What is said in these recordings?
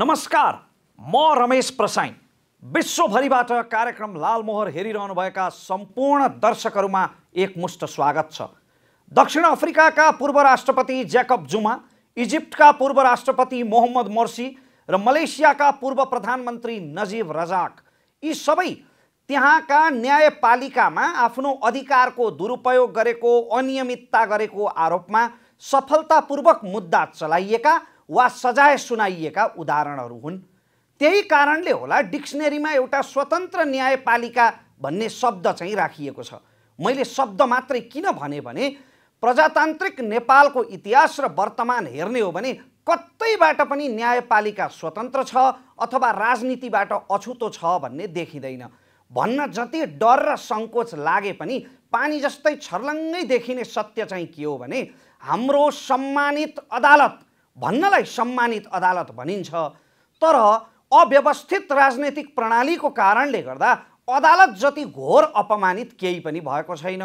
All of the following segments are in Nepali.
नमस्कार, म रमेश प्रसाईं। विश्वभरिबाट कार्यक्रम लालमोहर हेरिरहनुभएका सम्पूर्ण दर्शकहरूमा एकमुष्ट स्वागत छ। दक्षिण अफ्रिकाका पूर्व राष्ट्रपति ज्याकब जुमा, इजिप्टका पूर्व राष्ट्रपति मोहम्मद मोर्सी र मलेसियाका पूर्व प्रधानमन्त्री नजीब रजाक, यी सबै त्यहाँका न्यायपालिकामा आफ्नो अधिकारको दुरुपयोग गरेको, अनियमितता गरेको आरोपमा सफलतापूर्वक मुद्दा चलाइएका वा सजाय सुनाइएका उदाहरणहरू हुन्। त्यही कारणले होला डिक्सनेरीमा एउटा स्वतन्त्र न्यायपालिका भन्ने शब्द चाहिँ राखिएको छ। मैले शब्द मात्रै किन भने प्रजातान्त्रिक नेपालको इतिहास र वर्तमान हेर्ने हो भने कतैबाट पनि न्यायपालिका स्वतन्त्र छ अथवा राजनीतिबाट अछुतो छ भन्ने देखिँदैन। भन्न जति डर र सङ्कोच लागे पनि पानी जस्तै छर्लङ्गै देखिने सत्य चाहिँ के हो भने हाम्रो सम्मानित अदालत, भन्नलाई सम्मानित अदालत भनिन्छ, तर अव्यवस्थित राजनैतिक प्रणालीको कारणले गर्दा अदालत जति घोर अपमानित केही पनि भएको छैन।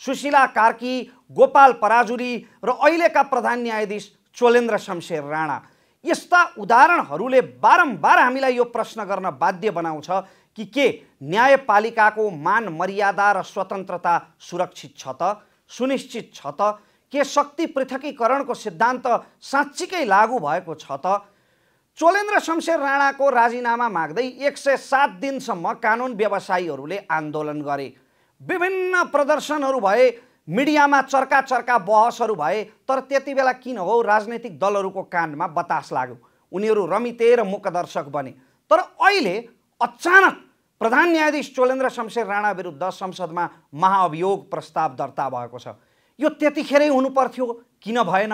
सुशीला कार्की, गोपाल पराजुली र अहिलेका प्रधान न्यायाधीश चोलेन्द्र शमशेर राणा, यस्ता उदाहरणहरूले बारम्बार हामीलाई यो प्रश्न गर्न बाध्य बनाउँछ कि के न्यायपालिकाको मान मर्यादा र स्वतन्त्रता सुरक्षित छ त, सुनिश्चित छ त? के शक्ति पृथकीकरणको सिद्धान्त साँच्चीकै लागू भएको छ त? चोलेन्द्र शमशेर राणाको राजीनामा माग्दै 107 दिनसम्म कानुन व्यवसायीहरूले आन्दोलन गरे। विभिन्न प्रदर्शनहरू भए, मिडियामा चर्का बहसहरू भए, तर त्यति बेला किन हो राजनैतिक दलहरूको कानमा बतास लाग्यो, उनीहरू रमिते र मूकदर्शक बने। तर अहिले अचानक प्रधान न्यायाधीश चोलेन्द्र शमशेर राणा विरुद्ध संसदमा महाअभियोग प्रस्ताव दर्ता भएको छ। यो त्यतिखेरै हुनुपर्थ्यो, किन भएन?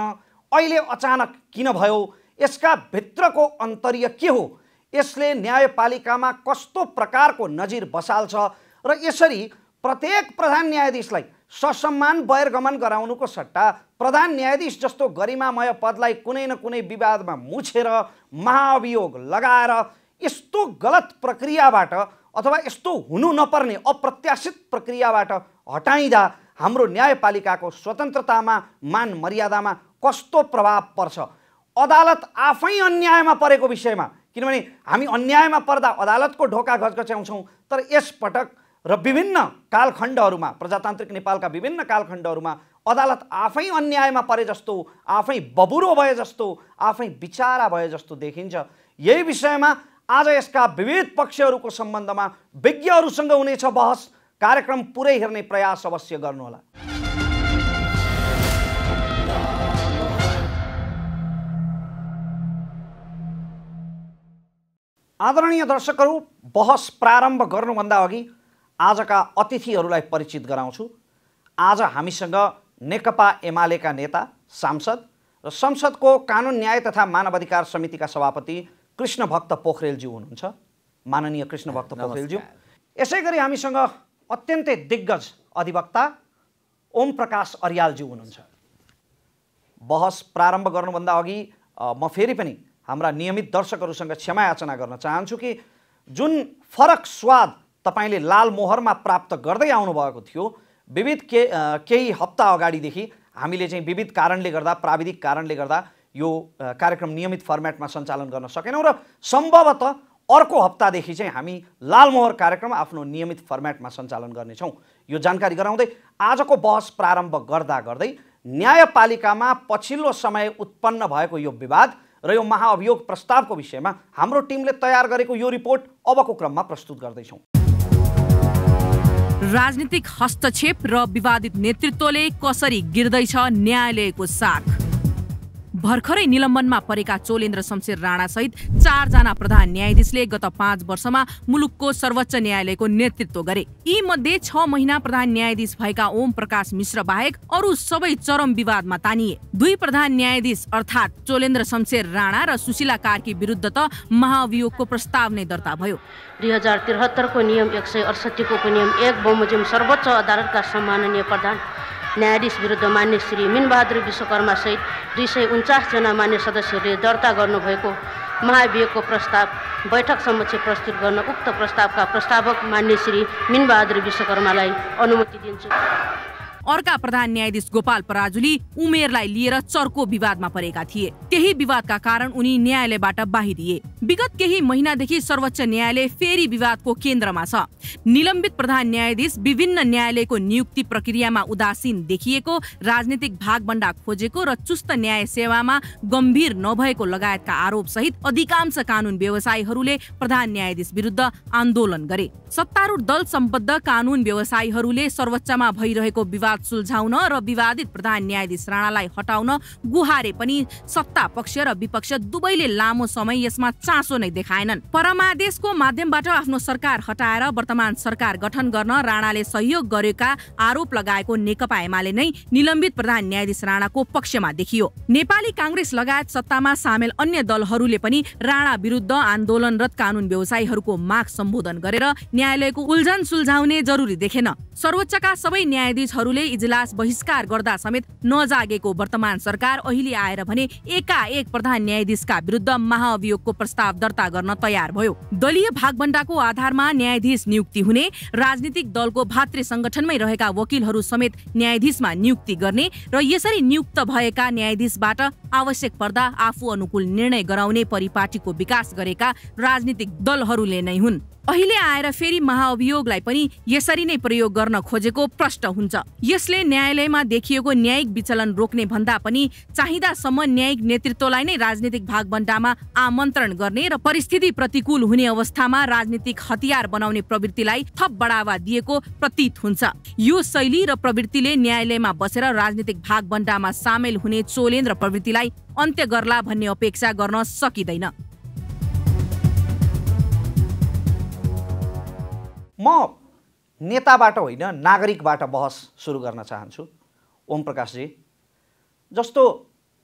अहिले अचानक किन भयो? यसका भित्रको अन्तर्य के हो? यसले न्यायपालिकामा कस्तो प्रकारको नजिर बसाल्छ र यसरी प्रत्येक प्रधान न्यायाधीशलाई ससम्मान बहिर्गमन गराउनुको सट्टा प्रधान न्यायाधीश जस्तो गरिमामय पदलाई कुनै न कुनै विवादमा मुछेर महाअभियोग लगाएर यस्तो गलत प्रक्रियाबाट अथवा यस्तो हुनु नपर्ने अप्रत्याशित प्रक्रियाबाट हटाइँदा हाम्रो न्यायपालिकाको स्वतन्त्रतामा, मान मर्यादामा कस्तो प्रभाव पर्छ? अदालत आफै अन्यायमा परेको विषयमा, किनभने हामी अन्यायमा पर्दा अदालतको ढोका घचघच्याउँछौँ, तर यसपटक र विभिन्न कालखण्डहरूमा, प्रजातान्त्रिक नेपालका विभिन्न कालखण्डहरूमा अदालत आफै अन्यायमा परे जस्तो, आफै बबुरो भए जस्तो, आफै बिचारा भए जस्तो देखिन्छ। यही विषयमा आज यसका विविध पक्षहरूको सम्बन्धमा विज्ञहरूसँग हुनेछ बहस। कार्यक्रम पुरै हेर्ने प्रयास अवश्य गर्नुहोला। आदरणीय दर्शकहरू, बहस प्रारम्भ गर्नुभन्दा अघि आजका अतिथिहरूलाई परिचित गराउँछु। आज हामीसँग नेकपा एमालेका नेता, सांसद र संसदको कानुन न्याय तथा मानवाधिकार समितिका सभापति कृष्णभक्त पोखरेलज्यू हुनुहुन्छ। माननीय कृष्णभक्त पोखरेलज्यू। यसै गरी हामीसँग अत्यन्तै दिग्गज अधिवक्ता ओम प्रकाश अर्यालज्यू हुनुहुन्छ। बहस प्रारम्भ गर्नुभन्दा अघि म फेरि पनि हाम्रा नियमित दर्शकहरूसँग क्षमा याचना गर्न चाहन्छु कि जुन फरक स्वाद तपाईँले लालमोहरमा प्राप्त गर्दै आउनुभएको थियो, विविध केही हप्ता अगाडिदेखि हामीले चाहिँ विविध कारणले गर्दा, प्राविधिक कारणले गर्दा यो कार्यक्रम नियमित फर्मेटमा सञ्चालन गर्न सकेनौँ र सम्भवतः अर्को हप्तादेखि चाहिँ हामी लालमोहर कार्यक्रम आफ्नो नियमित फर्मेटमा सञ्चालन गर्नेछौँ। यो जानकारी गराउँदै आजको बहस प्रारम्भ गर्दा गर्दै न्यायपालिकामा पछिल्लो समय उत्पन्न भएको यो विवाद र यो महाअभियोग प्रस्तावको विषयमा हाम्रो टिमले तयार गरेको यो रिपोर्ट अबको क्रममा प्रस्तुत गर्दैछौँ। राजनीतिक हस्तक्षेप र विवादित नेतृत्वले कसरी गिर्दैछ न्यायालयको साख। भर्खरै निलम्बनमा परेका चोलेन्द्र शमशेर राणा सहित 4 जना प्रधान न्यायाधीशले गत 5 वर्षमा मुलुकको सर्वोच्च न्यायालयको नेतृत्व गरे। यी मध्ये 6 महिना प्रधान न्यायाधीश भएका ओम प्रकाश मिश्र बाहेक अरू सबै चरम विवादमा तानिए। 2 प्रधान न्यायाधीश अर्थात् चोलेन्द्र शमशेर राणा र सुशीला कार्की विरुद्ध त महाअभियोगको प्रस्ताव नै दर्ता भयो। 2073 को नियम 168 को नियम 1 बमोजिम सर्वोच्च अदालतका सम्माननीय प्रधान न्यायाधीश विरुद्ध मान्य श्री मिनबहादुर विश्वकर्मा सहित 249 जना मान्य सदस्यहरूले दर्ता गर्नुभएको महाअभियोगको प्रस्ताव बैठक समक्ष प्रस्तुत गर्न उक्त प्रस्तावका प्रस्तावक मान्य श्री मिनबहादुर विश्वकर्मालाई अनुमति दिन्छु। अर्का प्रधान न्यायाधीश गोपाल पराजुली उमेरलाई लिएर चर्को विवादमा परेका थिए। त्यही विवादका कारण उनी न्यायालयबाट बाहिरिए। विगत केही महिनादेखि सर्वोच्च न्यायालय फेरि विवादको केन्द्रमा छ। निलम्बित प्रधान न्यायाधीश विभिन्न न्यायालयको नियुक्ति प्रक्रियामा उदासीन देखिएको, राजनीतिक भागबण्डा खोजेको र चुस्त न्याय सेवामा गम्भीर नभएको लगायतका आरोप सहित अधिकांश कानून व्यवसायीहरूले प्रधान न्यायाधीश विरुद्ध आन्दोलन गरे। सत्तारूढ दल सम्बद्ध कानून व्यवसायीहरूले सर्वोच्चमा भइरहेको विवाद सुल्झाउन र विवादित प्रधान न्यायाधीश राणालाई हटाउन गुहारे पनि सत्ता पक्ष र विपक्ष दुवैले लामो समय यसमा चासो नै देखाएनन्। परमादेशको माध्यमबाट आफ्नो सरकार हटाएर वर्तमान सरकार गठन गर्न राणाले सहयोग गरेका आरोप लगाएको नेकपा एमाले नै निलम्बित प्रधान न्यायाधीश राणाको पक्षमा देखियो। नेपाली कांग्रेस लगायत सत्तामा सामेल अन्य दलहरूले पनि राणा विरुद्ध आन्दोलनरत कानून व्यवसायीहरूको माग सम्बोधन गरेर न्यायालयको उल्झन सुल्झाउने जरुरी देखेन। सर्वोच्चका सबै न्यायाधीशहरूले इजलास बहिष्कार गर्दा समेत नजागेको वर्तमान सरकार अहिले आएर भने एकाएक प्रधान न्यायाधीशका विरुद्ध महाअभियोगको प्रस्ताव दर्ता गर्न तयार भयो। दलीय भागबण्डाको आधारमा न्यायाधीश नियुक्ति हुने, राजनीतिक दलको भातृ संगठनमै रहेका वकिलहरू समेत न्यायाधीशमा नियुक्ति गर्ने र यसरी नियुक्त भएका न्यायाधीशबाट आवश्यक पर्दा आफू अनुकूल निर्णय गराउने परिपाटीको विकास गरेका राजनीतिक दलहरूले नै हुन्। अहिले आएर फेरि महाअभियोगलाई पनि यसरी नै प्रयोग गर्न खोजेको प्रश्न हुन्छ। यसले न्यायालयमा देखिएको न्यायिक विचलन रोक्ने भन्दा पनि चाहिँदासम्म न्यायिक नेतृत्वलाई नै राजनीतिक भागबण्डामा आमन्त्रण गर्ने र परिस्थिति प्रतिकूल हुने अवस्थामा राजनीतिक हतियार बनाउने प्रवृत्तिलाई थप बढावा दिएको प्रतीत हुन्छ। यो शैली र प्रवृत्तिले न्यायालयमा बसेर राजनीतिक भागबण्डामा सामेल हुने चोलेन्द्र प्रवृत्तिलाई अन्त्य गर्ला भन्ने अपेक्षा गर्न सकिँदैन। म नेताबाट होइन नागरिकबाट बहस सुरु गर्न चाहन्छु। ओम प्रकाशजी, जस्तो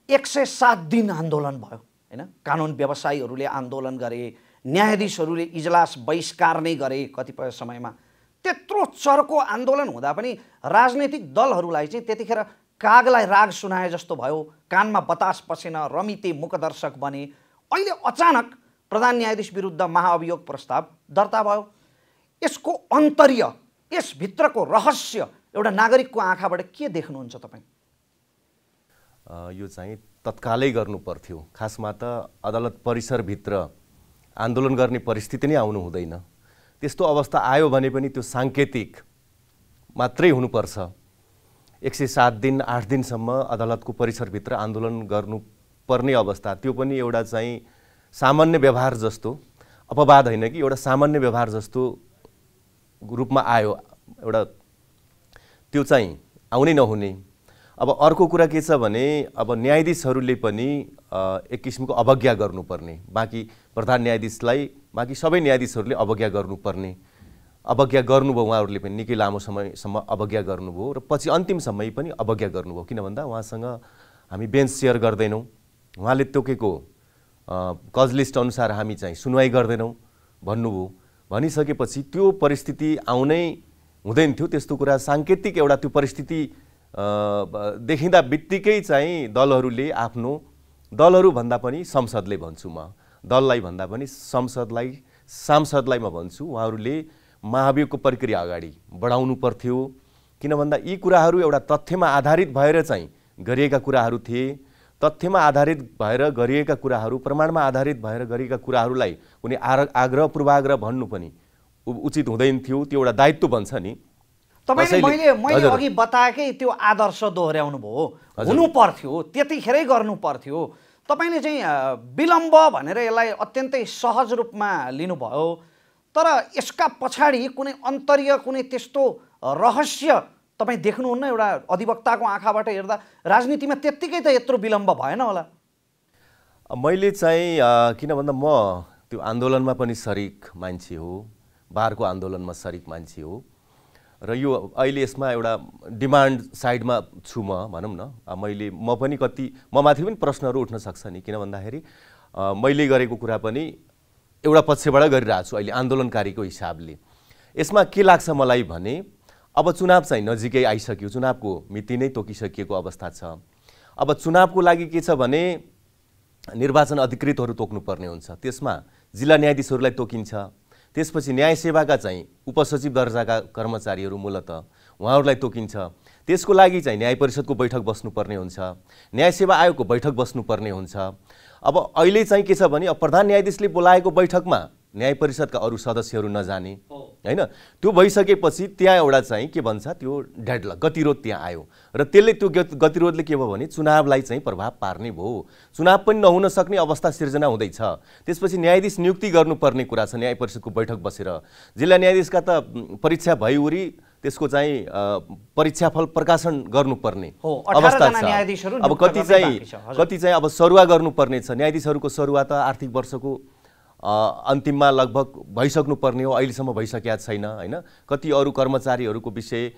107 दिन आन्दोलन भयो हैन, कानुन व्यवसायीहरूले आन्दोलन गरे, न्यायाधीशहरूले इजलास बहिष्कार नै गरे कतिपय समयमा। त्यत्रो चर्को आन्दोलन हुँदा पनि राजनीतिक दलहरूलाई चाहिँ त्यतिखेर कागलाई राग सुनाए जस्तो भयो, कानमा बतास पसेन, रमिते मुखदर्शक बने। अहिले अचानक प्रधान न्यायाधीश विरुद्ध महाअभियोग प्रस्ताव दर्ता भयो। यसको अन्तर्य, यसभित्रको रहस्य एउटा नागरिकको आँखाबाट के देख्नुहुन्छ तपाईँ? यो चाहिँ तत्कालै गर्नु पर्थ्यो। खासमा त अदालत परिसरभित्र आन्दोलन गर्ने परिस्थिति नै आउनु हुँदैन। त्यस्तो अवस्था आयो भने पनि त्यो साङ्केतिक मात्रै हुनुपर्छ। 107 दिन 8 दिनसम्म अदालतको परिसरभित्र आन्दोलन गर्नुपर्ने अवस्था, त्यो पनि एउटा चाहिँ सामान्य व्यवहार जस्तो, अपवाद होइन कि एउटा सामान्य व्यवहार जस्तो रूपमा आयो एउटा, त्यो चाहिँ आउनै नहुने। अब अर्को कुरा के छ भने अब न्यायाधीशहरूले पनि एक किसिमको अवज्ञा गर्नुपर्ने, बाँकी प्रधान न्यायाधीशलाई बाँकी सबै न्यायाधीशहरूले अवज्ञा गर्नुपर्ने, अवज्ञा गर्नुभयो। उहाँहरूले पनि निकै लामो समयसम्म अवज्ञा गर्नुभयो र पछि अन्तिम समय पनि अवज्ञा गर्नुभयो। किन भन्दा उहाँसँग हामी बेन्च सेयर गर्दैनौँ, उहाँले तोकेको कज लिस्ट अनुसार हामी चाहिँ सुनवाई गर्दैनौँ भन्नुभयो। भनिसकेपछि त्यो परिस्थिति आउनै हुँदैन थियो। त्यस्तो कुरा साङ्केतिक एउटा त्यो परिस्थिति देखिँदा बित्तिकै चाहिँ दलहरूले आफ्नो, दलहरू भन्दा पनि संसदले भन्छु म, दललाई भन्दा पनि सांसदलाई म भन्छु, उहाँहरूले महाभियोगको प्रक्रिया अगाडि बढाउनु पर्थ्यो। किन भन्दा यी कुराहरू एउटा तथ्यमा आधारित भएर चाहिँ गरिएका कुराहरू थिए। तथ्यमा आधारित भएर गरिएका कुराहरू, प्रमाणमा आधारित भएर गरिएका कुराहरूलाई कुनै आग्रह पूर्वाग्रह भन्नु पनि उचित हुँदैन थियो। त्यो एउटा दायित्व बन्छ नि। तपाईँले मैले अघि बताएकै त्यो आदर्श दोहोऱ्याउनु भयो, हुनु पर्थ्यो, त्यतिखेरै गर्नु पर्थ्यो। तपाईँले चाहिँ विलम्ब भनेर यसलाई अत्यन्तै सहज रूपमा लिनुभयो, तर यसका पछाडि कुनै अन्तर्य, कुनै त्यस्तो रहस्य तपाईँ देख्नुहुन्न? एउटा अधिवक्ताको आँखाबाट हेर्दा राजनीतिमा त्यत्तिकै त यत्रो विलम्ब भएन होला। मैले चाहिँ किन भन्दा म त्यो आन्दोलनमा पनि सरिक मान्छे हो, बारको आन्दोलनमा सरिक मान्छे हो र यो अहिले यसमा एउटा डिमान्ड साइडमा छु म, भनौँ न। म पनि कति ममाथि पनि प्रश्नहरू उठ्न सक्छ नि। किन भन्दाखेरि मैले गरेको कुरा पनि एउटा पक्षबाट गरिरहेको छु अहिले आन्दोलनकारीको हिसाबले। यसमा के लाग्छ मलाई भने अब चुनाव चाहिँ नजिकै आइसक्यो, चुनावको मिति नै तोकिसकिएको अवस्था छ। अब चुनावको लागि के छ भने निर्वाचन अधिकृतहरू तोक्नुपर्ने हुन्छ, त्यसमा जिल्ला न्यायाधीशहरूलाई तोकिन्छ। त्यसपछि न्याय सेवाका चाहिँ उपसचिव दर्जाका कर्मचारीहरू मूलतः उहाँहरूलाई तोकिन्छ। त्यसको लागि चाहिँ न्याय परिषदको बैठक बस्नुपर्ने हुन्छ, न्याय सेवा आयोगको बैठक बस्नुपर्ने हुन्छ। अब अहिले चाहिँ के छ भने अब प्रधान न्यायाधीशले बोलाएको बैठकमा न्याय परिषदका अरू सदस्यहरू नजाने हैन, त्यो भइसकेपछि त्यहाँ एउटा चाहिँ के भन्छ त्यो डेडलक गतिरोध त्यहाँ आयो र त्यसले त्यो गतिरोधले के भयो भने चुनावलाई चाहिँ प्रभाव पार्ने भयो। चुनाव पनि नहुन सक्ने अवस्था सिर्जना हुँदैछ। त्यसपछि न्यायाधीश नियुक्ति गर्नुपर्ने कुरा छ, न्याय परिषदको बैठक बसेर जिल्ला न्यायाधीशका त परीक्षा भइउरी त्यसको चाहिँ परीक्षाफल प्रकाशन गर्नुपर्ने अवस्था छ। अब कति चाहिँ अब सरुवा गर्नुपर्ने छ। न्यायाधीशहरूको सरुवा त आर्थिक वर्षको अन्तिममा लगभग भइसक्नुपर्ने हो, अहिलेसम्म भइसकेका छैन हैन। कति अरू कर्मचारीहरूको विषय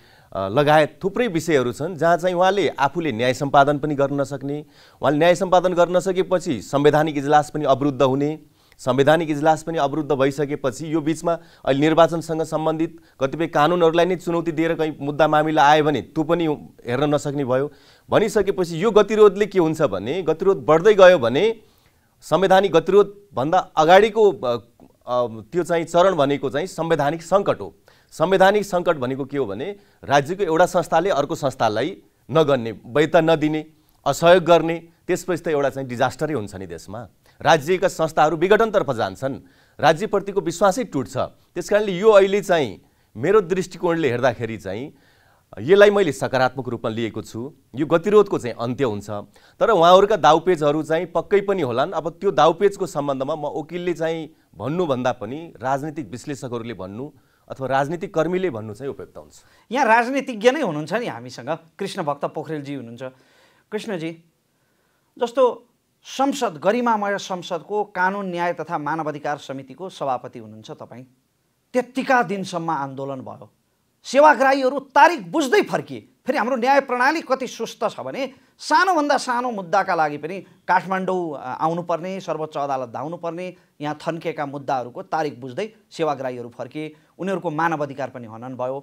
लगायत थुप्रै विषयहरू छन् जहाँ चाहिँ उहाँले आफूले न्याय सम्पादन पनि गर्न नसक्ने, उहाँले न्याय सम्पादन गर्न नसकेपछि संवैधानिक इजलास पनि अवरुद्ध हुने, संवैधानिक इजलास पनि अवरुद्ध भइसकेपछि यो बीचमा अहिले निर्वाचनसँग सम्बन्धित कतिपय कानुनहरूलाई नै चुनौती दिएर कहीँ मुद्दा मामिला आयो भने त्यो पनि हेर्न नसक्ने भयो। भनिसकेपछि यो गतिरोधले के हुन्छ भने गतिरोध बढ्दै गयो भने संवैधानिक गतिरोध भन्दा अगाडिको त्यो चाहिँ चरण भनेको चाहिँ संवैधानिक सङ्कट हो। संवैधानिक सङ्कट भनेको के हो भने राज्यको एउटा संस्थाले अर्को संस्थालाई नगर्ने, वैधता नदिने, असहयोग गर्ने, त्यसपछि त एउटा चाहिँ डिजास्टरै हुन्छ नि देशमा। राज्यका संस्थाहरू विघटनतर्फ जान्छन्, राज्यप्रतिको विश्वासै टुट्छ। त्यसकारणले यो अहिले चाहिँ मेरो दृष्टिकोणले हेर्दाखेरि चाहिँ यसलाई मैले सकारात्मक रूपमा लिएको छु। यो गतिरोधको चाहिँ अन्त्य हुन्छ। तर उहाँहरूका दाउपेचहरू चाहिँ पक्कै पनि होलान्। अब त्यो दाउपेचको सम्बन्धमा म वकिलले चाहिँ भन्नुभन्दा पनि राजनीतिक विश्लेषकहरूले भन्नु अथवा राजनीतिक कर्मीले भन्नु चाहिँ उपयुक्त हुन्छ। यहाँ राजनीतिज्ञ नै हुनुहुन्छ नि हामीसँग, कृष्णभक्त पोखरेलजी हुनुहुन्छ। कृष्णजी, जस्तो संसद गरिमामय संसदको कानुन न्याय तथा मानवाधिकार समितिको सभापति हुनुहुन्छ तपाईँ। त्यत्तिका दिनसम्म आन्दोलन भयो, सेवाग्राहीहरू तारिक बुझ्दै फर्किए। फेरि हाम्रो न्याय प्रणाली कति सुस्त छ भने सानोभन्दा सानो मुद्दाका लागि पनि काठमाडौँ आउनुपर्ने, सर्वोच्च अदालत धाउनुपर्ने, यहाँ थन्केका मुद्दाहरूको तारिक बुझ्दै सेवाग्राहीहरू फर्किए, उनीहरूको मानवाधिकार पनि हनन भयो।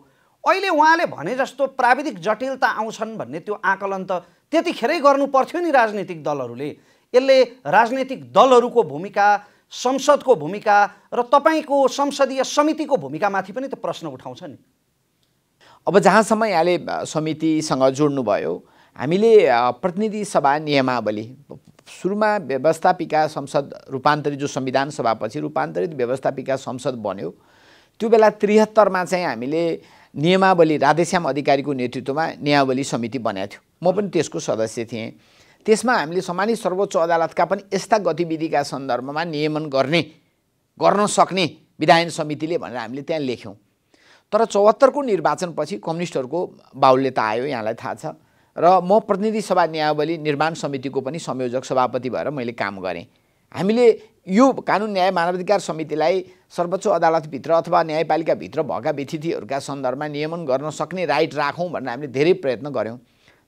अहिले उहाँले भने जस्तो प्राविधिक जटिलता आउँछन् भन्ने त्यो आकलन त त्यतिखेरै गर्नु पर्थ्यो नि राजनीतिक दलहरूले। यसले राजनीतिक दलहरूको भूमिका, संसदको भूमिका र तपाईँको संसदीय समितिको भूमिकामाथि पनि त प्रश्न उठाउँछ नि। अब जहाँसम्म यहाँले समितिसँग जोड्नुभयो, हामीले प्रतिनिधि सभा नियमावली सुरुमा व्यवस्थापिका संसद रूपान्तरित, जो संविधान सभापछि रूपान्तरित व्यवस्थापिका संसद बन्यो, त्यो बेला 73मा चाहिँ हामीले नियमावली राधेश्याम अधिकारीको नेतृत्वमा नियमावली समिति बनाएको थियो। म पनि त्यसको सदस्य थिएँ। त्यसमा हामीले सम्मानित सर्वोच्च अदालतका पनि यस्ता गतिविधिका सन्दर्भमा नियमन गर्न सक्ने विधायन समितिले भनेर हामीले त्यहाँ लेख्यौँ। तर 74को निर्वाचनपछि कम्युनिस्टहरूको बाहुल्यता आयो, यहाँलाई थाहा छ, र म प्रतिनिधि सभा नियमावली निर्माण समितिको पनि संयोजक सभापति भएर मैले काम गरेँ। हामीले यो कानुन न्याय मानवाधिकार समितिलाई सर्वोच्च अदालतभित्र अथवा न्यायपालिकाभित्र भएका व्यतिथिहरूका सन्दर्भमा नियमन गर्न सक्ने राइट राखौँ भनेर हामीले धेरै प्रयत्न गऱ्यौँ।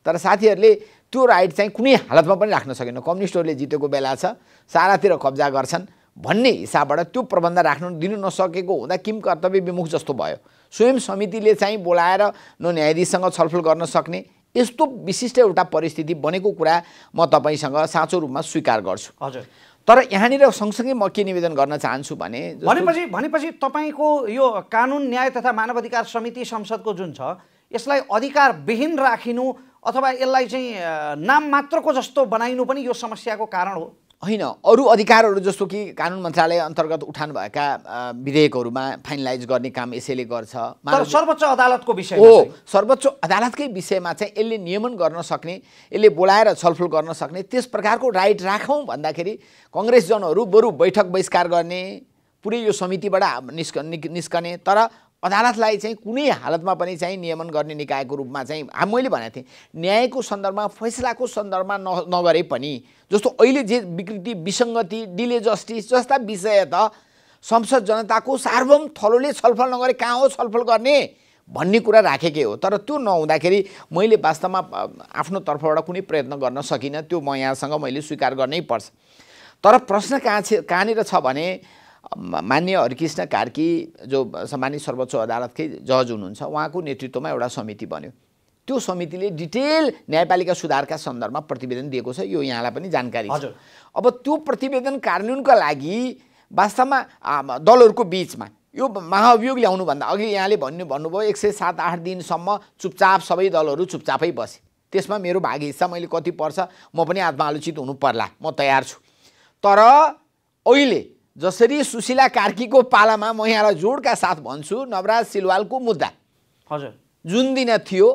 तर साथीहरूले त्यो राइट चाहिँ कुनै हालतमा पनि राख्न सकेन। कम्युनिस्टहरूले जितेको बेला छ, सारातिर कब्जा गर्छन् भन्ने हिसाबबाट त्यो प्रबन्ध राख्न दिनु नसकेको हुँदा किम कर्तव्य विमुख जस्तो भयो। स्वयं समितिले चाहिँ बोलाएर न न्यायाधीशसँग छलफल गर्न सक्ने यस्तो विशिष्ट एउटा परिस्थिति बनेको कुरा म तपाईँसँग साँचो रूपमा स्वीकार गर्छु। हजुर, तर यहाँनिर सँगसँगै म के निवेदन गर्न चाहन्छु भनेपछि तपाईँको यो कानुन न्याय तथा मानवाधिकार समिति संसदको जुन छ, यसलाई अधिकारविहीन राखिनु अथवा यसलाई चाहिँ नाम मात्रको जस्तो बनाइनु पनि यो समस्याको कारण हो? होइन, अरू अधिकारहरू जस्तो कि कानुन मन्त्रालय अन्तर्गत उठान भएका विधेयकहरूमा फाइनलाइज गर्ने काम यसैले गर्छ। तर सर्वोच्च अदालतको विषय हो, सर्वोच्च अदालतकै विषयमा चाहिँ यसले नियमन गर्न सक्ने, यसले बोलाएर छलफल गर्न सक्ने त्यस प्रकारको राइट राखौँ भन्दाखेरि कङ्ग्रेसजनहरू बरु बैठक बहिष्कार गर्ने, पुरै यो समितिबाट निस्कने, तर अदालतलाई चाहिँ कुनै हालतमा पनि चाहिँ नियमन गर्ने निकायको रूपमा चाहिँ मैले भनेको थिएँ न्यायको सन्दर्भमा, फैसलाको सन्दर्भमा नगरे पनि जस्तो अहिले जे विकृति, विसङ्गति, डिले जस्टिस जस्ता विषय त संसद जनताको सार्वभौम थलोले छलफल नगरे कहाँ हो छलफल गर्ने भन्ने कुरा राखेकै हो। तर त्यो नहुँदाखेरि मैले वास्तवमा आफ्नो तर्फबाट कुनै प्रयत्न गर्न सकिनँ। त्यो म यहाँसँग मैले स्वीकार गर्नै पर्छ। तर प्रश्न कहाँनिर छ भने माननीय हरिकृष्ण कार्की जो सम्मानित सर्वोच्च अदालतकै जज हुनुहुन्छ, उहाँको नेतृत्वमा एउटा समिति बन्यो। त्यो समितिले डिटेल न्यायपालिका सुधारका सन्दर्भमा प्रतिवेदन दिएको छ, यो यहाँलाई पनि जानकारी छ। अब त्यो प्रतिवेदन कार्यान्वयनका लागि वास्तवमा दलहरूको बीचमा यो महाअभियोग ल्याउनुभन्दा अघि यहाँले भन्नुभयो 107-8 दिनसम्म चुपचाप सबै दलहरू चुपचापै बसे। त्यसमा मेरो भागी हिस्सा मैले कति पर्छ म पनि आत्मालोचित हुनु पर्ला, म तयार छु। तर अहिले जसरी सुशीला कार्कीको पालामा म यहाँलाई जोडका साथ भन्छु, नवराज सिलवालको मुद्दा हजुर जुन दिन थियो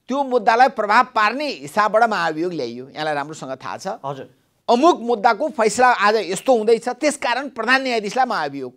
त्यो मुद्दालाई प्रभाव पार्ने हिसाबबाट महाअभियोग ल्याइयो। यहाँलाई राम्रोसँग थाहा छ हजुर अमुक मुद्दाको फैसला आज यस्तो हुँदैछ, त्यसकारण प्रधान न्यायाधीशलाई महाअभियोग।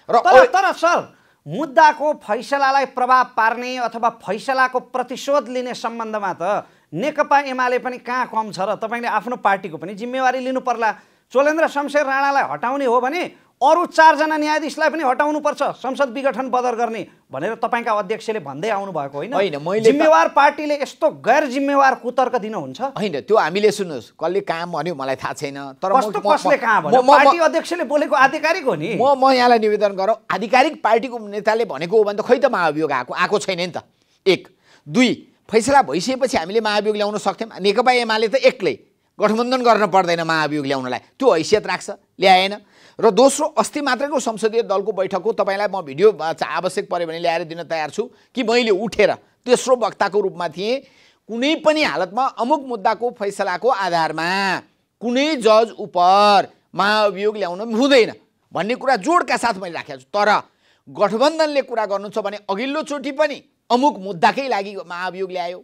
र तर सर मुद्दाको फैसलालाई प्रभाव पार्ने अथवा फैसलाको प्रतिशोध लिने सम्बन्धमा त नेकपा एमाले पनि कहाँ कम छ र? तपाईँले आफ्नो पार्टीको पनि जिम्मेवारी लिनु पर्ला। चोलेन्द्र शमशेर राणालाई हटाउने हो भने अरू 4 जना न्यायाधीशलाई पनि हटाउनुपर्छ, संसद विघटन बदर गर्ने भनेर तपाईँका अध्यक्षले भन्दै आउनु भएको होइन? जिम्मेवार पार्टीले यस्तो गैर जिम्मेवार कुतर्क दिनुहुन्छ? होइन, त्यो हामीले सुन्नुहोस् कसले कहाँ भन्यो मलाई थाहा छैन, तर कसले कहाँ भन्यो? पार्टी अध्यक्षले बोलेको आधिकारिक हो नि। म यहाँलाई निवेदन गरौँ, आधिकारिक पार्टीको नेताले भनेको हो भने त खै त महाअभियोग आएको छैन नि त। 1 2 फैसला भइसकेपछि हामीले महाअभियोग ल्याउन सक्थ्यौँ। नेकपा एमाले त एक्लै गठबन्धन गर्न पर्दैन महाअभियोग ल्याउनलाई, त्यो हैसियत राख्छ, ल्याएन। र दोस्रो, अस्ति मात्रैको संसदीय दलको बैठकको तपाईँलाई म भिडियो आवश्यक पऱ्यो भने ल्याएर दिन तयार छु कि मैले उठेर तेस्रो वक्ताको रूपमा थिएँ, कुनै पनि हालतमा अमुक मुद्दाको फैसलाको आधारमा कुनै जज उपर महाअभियोग ल्याउन हुँदैन भन्ने कुरा जोडका साथ मैले राखेको छु। तर गठबन्धनले कुरा गर्नु छ भने अघिल्लोचोटि पनि अमुक मुद्दाकै लागि महाअभियोग ल्यायो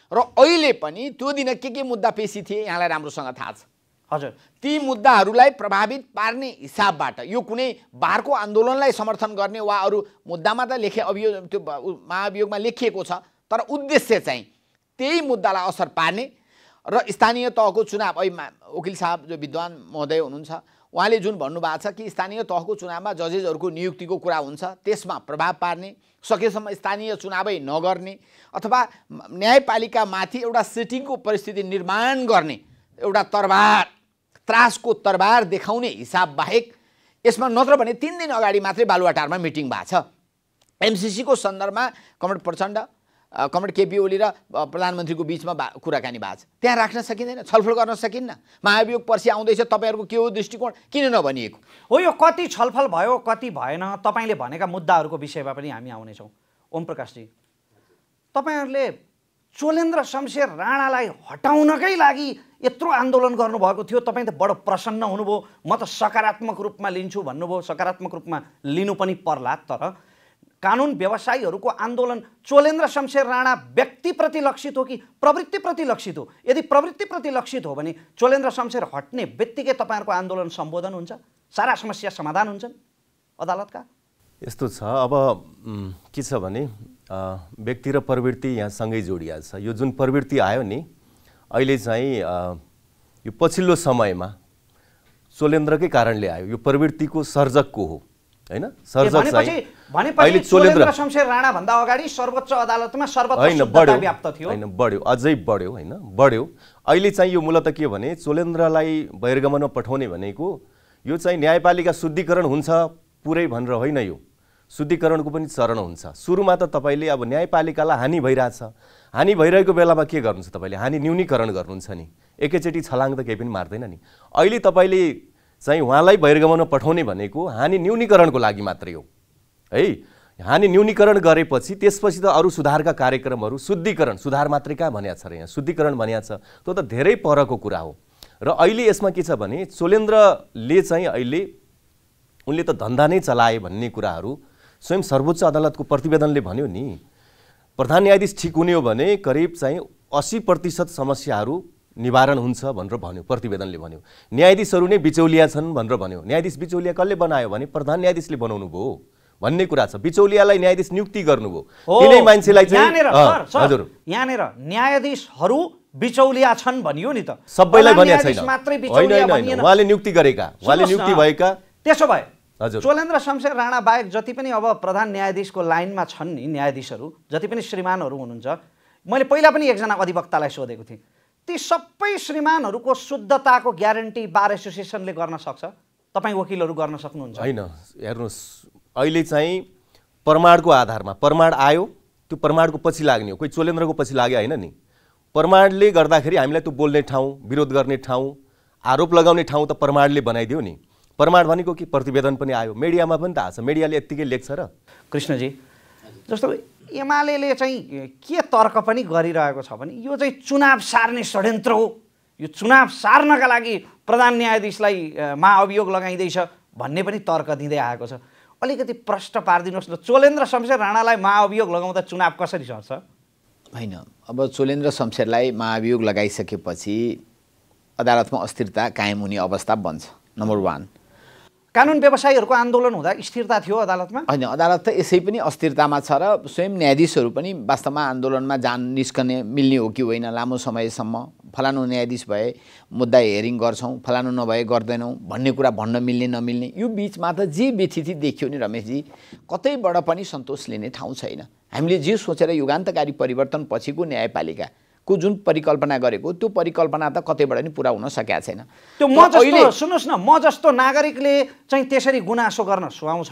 र अहिले पनि त्यो दिन के मुद्दा पेशी थिए यहाँलाई राम्रोसँग थाहा छ। हजुर ती मुद्दाहरूलाई प्रभावित पार्ने हिसाबबाट यो कुनै बारको आन्दोलनलाई समर्थन गर्ने वा अरू मुद्दामा त अभियोग त्यो महाअभियोगमा लेखिएको छ, तर उद्देश्य चाहिँ त्यही मुद्दालाई असर पार्ने र स्थानीय तहको चुनाव। वकिल साहब जो विद्वान महोदय हुनुहुन्छ उहाँले जुन भन्नुभएको छ कि स्थानीय तहको चुनावमा जजेसहरूको नियुक्तिको कुरा हुन्छ, त्यसमा प्रभाव पार्ने, सकेसम्म स्थानीय चुनावै नगर्ने अथवा न्यायपालिकामाथि एउटा सिटिङको परिस्थिति निर्माण गर्ने एउटा त्रासको तरबार देखाउने हिसाब बाहेक यसमा नत्र भने 3 दिन अगाडि मात्रै बालुवाटारमा मिटिङ भएको छ। एमसीसीको सन्दर्भमा कमरेड प्रचण्ड, कमरेड केपी ओली र प्रधानमन्त्रीको बिचमा कुराकानी भएको छ, त्यहाँ राख्न सकिँदैन, छलफल गर्न सकिन्न। महाअभियोग पर्सि आउँदैछ, तपाईँहरूको के हो दृष्टिकोण, किन नभनिएको हो? यो कति छलफल भयो कति भएन, तपाईँले भनेका मुद्दाहरूको विषयमा पनि हामी आउनेछौँ। ओम प्रकाशजी, तपाईँहरूले चोलेन्द्र शमशेर राणालाई हटाउनकै लागि यत्रो आन्दोलन गर्नुभएको थियो, तपाईँ त बडो प्रसन्न हुनुभयो, म त सकारात्मक रूपमा लिन्छु भन्नुभयो, सकारात्मक रूपमा लिनु पनि पर्ला। तर कानुन व्यवसायीहरूको आन्दोलन चोलेन्द्र शमशेर राणा व्यक्तिप्रति लक्षित हो कि प्रवृत्तिप्रति लक्षित हो? यदि प्रवृत्तिप्रति लक्षित हो भने चोलेन्द्र शमशेर हट्ने बित्तिकै तपाईँहरूको आन्दोलन सम्बोधन हुन्छ, सारा समस्या समाधान हुन्छन् अदालतका? यस्तो छ, अब के छ भने व्यक्ति र प्रवृत्ति यहाँ सँगै जोडिया छ। यो जुन प्रवृत्ति आयो नि अहिले चाहिँ यो पछिल्लो समयमा चोलेन्द्रकै कारणले आयो। यो प्रवृत्तिको सर्जक को हो हैन? सर्जक चाहिँ चोलेन्द्र शमशेर राणा भन्दा अगाडि सर्वोच्च अदालतमा सर्वत्र शुद्धता व्याप्त थियो। हैन, बढ्यो, अझै बढ्यो, हैन बढ्यो। अहिले चाहिँ यो मूलतः के भने चोलेन्द्रलाई बहिर्गमनमा पठाउने भनेको यो चाहिँ न्यायपालिका शुद्धिकरण हुन्छ पुरै भनेर होइन, यो शुद्धिकरणको पनि चरण हुन्छ। सुरुमा त तपाईँले अब न्यायपालिकालाई हानि भइरहेछ, हानि भइरहेको बेलामा के गर्नुहुन्छ तपाईँले? हानि न्यूनीकरण गर्नुहुन्छ नि, एकैचोटि छलाङ त केही पनि मार्दैन नि। अहिले तपाईँले चाहिँ उहाँलाई बहिर्गमनमा पठाउने भनेको हानि न्यूनीकरणको लागि मात्रै हो है। हानि न्यूनीकरण गरेपछि त्यसपछि त अरू सुधारका कार्यक्रमहरू, शुद्धिकरण, सुधार मात्रै कहाँ भनिएको छ र यहाँ शुद्धिकरण भनिएको छ, त्यो त धेरै परको कुरा हो। र अहिले यसमा के छ भने चोलेन्द्रले चाहिँ अहिले उनले त धन्दा नै चलाए भन्ने कुराहरू स्वयं सर्वोच्च अदालतको प्रतिवेदनले भन्यो नि। प्रधान न्यायाधीश ठिक हुने हो भने करिब चाहिँ 80% समस्याहरू निवारण हुन्छ भनेर भन्यो, प्रतिवेदनले भन्यो। न्यायाधीशहरू नै बिचौलिया छन् भनेर भन्यो। न्यायाधीश बिचौलिया कसले बनायो भने प्रधान न्यायाधीशले बनाउनु भयो भन्ने कुरा छ। बिचौलियालाई न्यायाधीश नियुक्ति गर्नुभयो, तिनै मान्छेलाई चाहिँ हजुर यहाँनिर न्यायाधीशहरू बिचौलिया छन् भनियो नि त, सबैलाई भनिया छैन। होइन, उहाँले नियुक्ति गरेका, उहाँले नियुक्ति भएका। त्यसो भए चोलेन्द्र शमशेर राणा बाहेक जति पनि अब प्रधान न्यायाधीशको लाइनमा छन् नि न्यायाधीशहरू, जति पनि श्रीमानहरू हुनुहुन्छ, मैले पहिला पनि एकजना अधिवक्तालाई सोधेको थिएँ, ती सबै श्रीमानहरूको शुद्धताको ग्यारेन्टी बार एसोसिएसनले गर्न सक्छ? तपाईँ वकिलहरू गर्न सक्नुहुन्छ? होइन, हेर्नुहोस् अहिले चाहिँ प्रमाणको आधारमा प्रमाण आयो, त्यो प्रमाणको पछि लाग्ने हो। कोही चोलेन्द्रको पछि लाग्यो होइन नि, प्रमाणले गर्दाखेरि हामीलाई त्यो बोल्ने ठाउँ, विरोध गर्ने ठाउँ, आरोप लगाउने ठाउँ त प्रमाणले बनाइदियो नि। प्रमाण भनेको कि प्रतिवेदन पनि आयो, मिडियामा पनि त आएको छ, मिडियाले यत्तिकै लेख्छ र। कृष्णजी, जस्तो एमाले चाहिँ के तर्क पनि गरिरहेको छ भने यो चाहिँ चुनाव सार्ने षड्यन्त्र हो, यो चुनाव सार्नका लागि प्रधान न्यायाधीशलाई महाअभियोग लगाइँदैछ भन्ने पनि तर्क दिँदै आएको छ। अलिकति प्रश्न पारिदिनुहोस् न, चोलेन्द्र शमशेर राणालाई महाअभियोग लगाउँदा चुनाव कसरी सर्छ? होइन, अब चोलेन्द्र शमशेरलाई महाअभियोग लगाइसकेपछि अदालतमा अस्थिरता कायम हुने अवस्था बन्छ। नम्बर 1, कानुन व्यवसायीहरूको आन्दोलन हुँदा स्थिरता थियो अदालतमा? होइन, अदालत त यसै पनि अस्थिरतामा छ र स्वयं न्यायाधीशहरू पनि वास्तवमा आन्दोलनमा निस्कने मिल्ने हो कि होइन, लामो समयसम्म फलानु न्यायाधीश भए मुद्दा हेरिङ गर्छौँ, फलानु नभए गर्दैनौँ भन्ने कुरा भन्न मिल्ने नमिल्ने, यो बिचमा त जे व्यथिति देखियो नि रमेशजी, कतैबाट पनि सन्तोष लिने ठाउँ छैन। हामीले जे सोचेर युगान्तकारी परिवर्तन पछिको न्यायपालिकाको जुन परिकल्पना गरेको त्यो परिकल्पना त कतैबाट नि पुरा हुन सकेको छैन। त्यो म जस्तो सुन्नुहोस् न, म जस्तो नागरिकले चाहिँ त्यसरी गुनासो गर्न सुहाउँछ,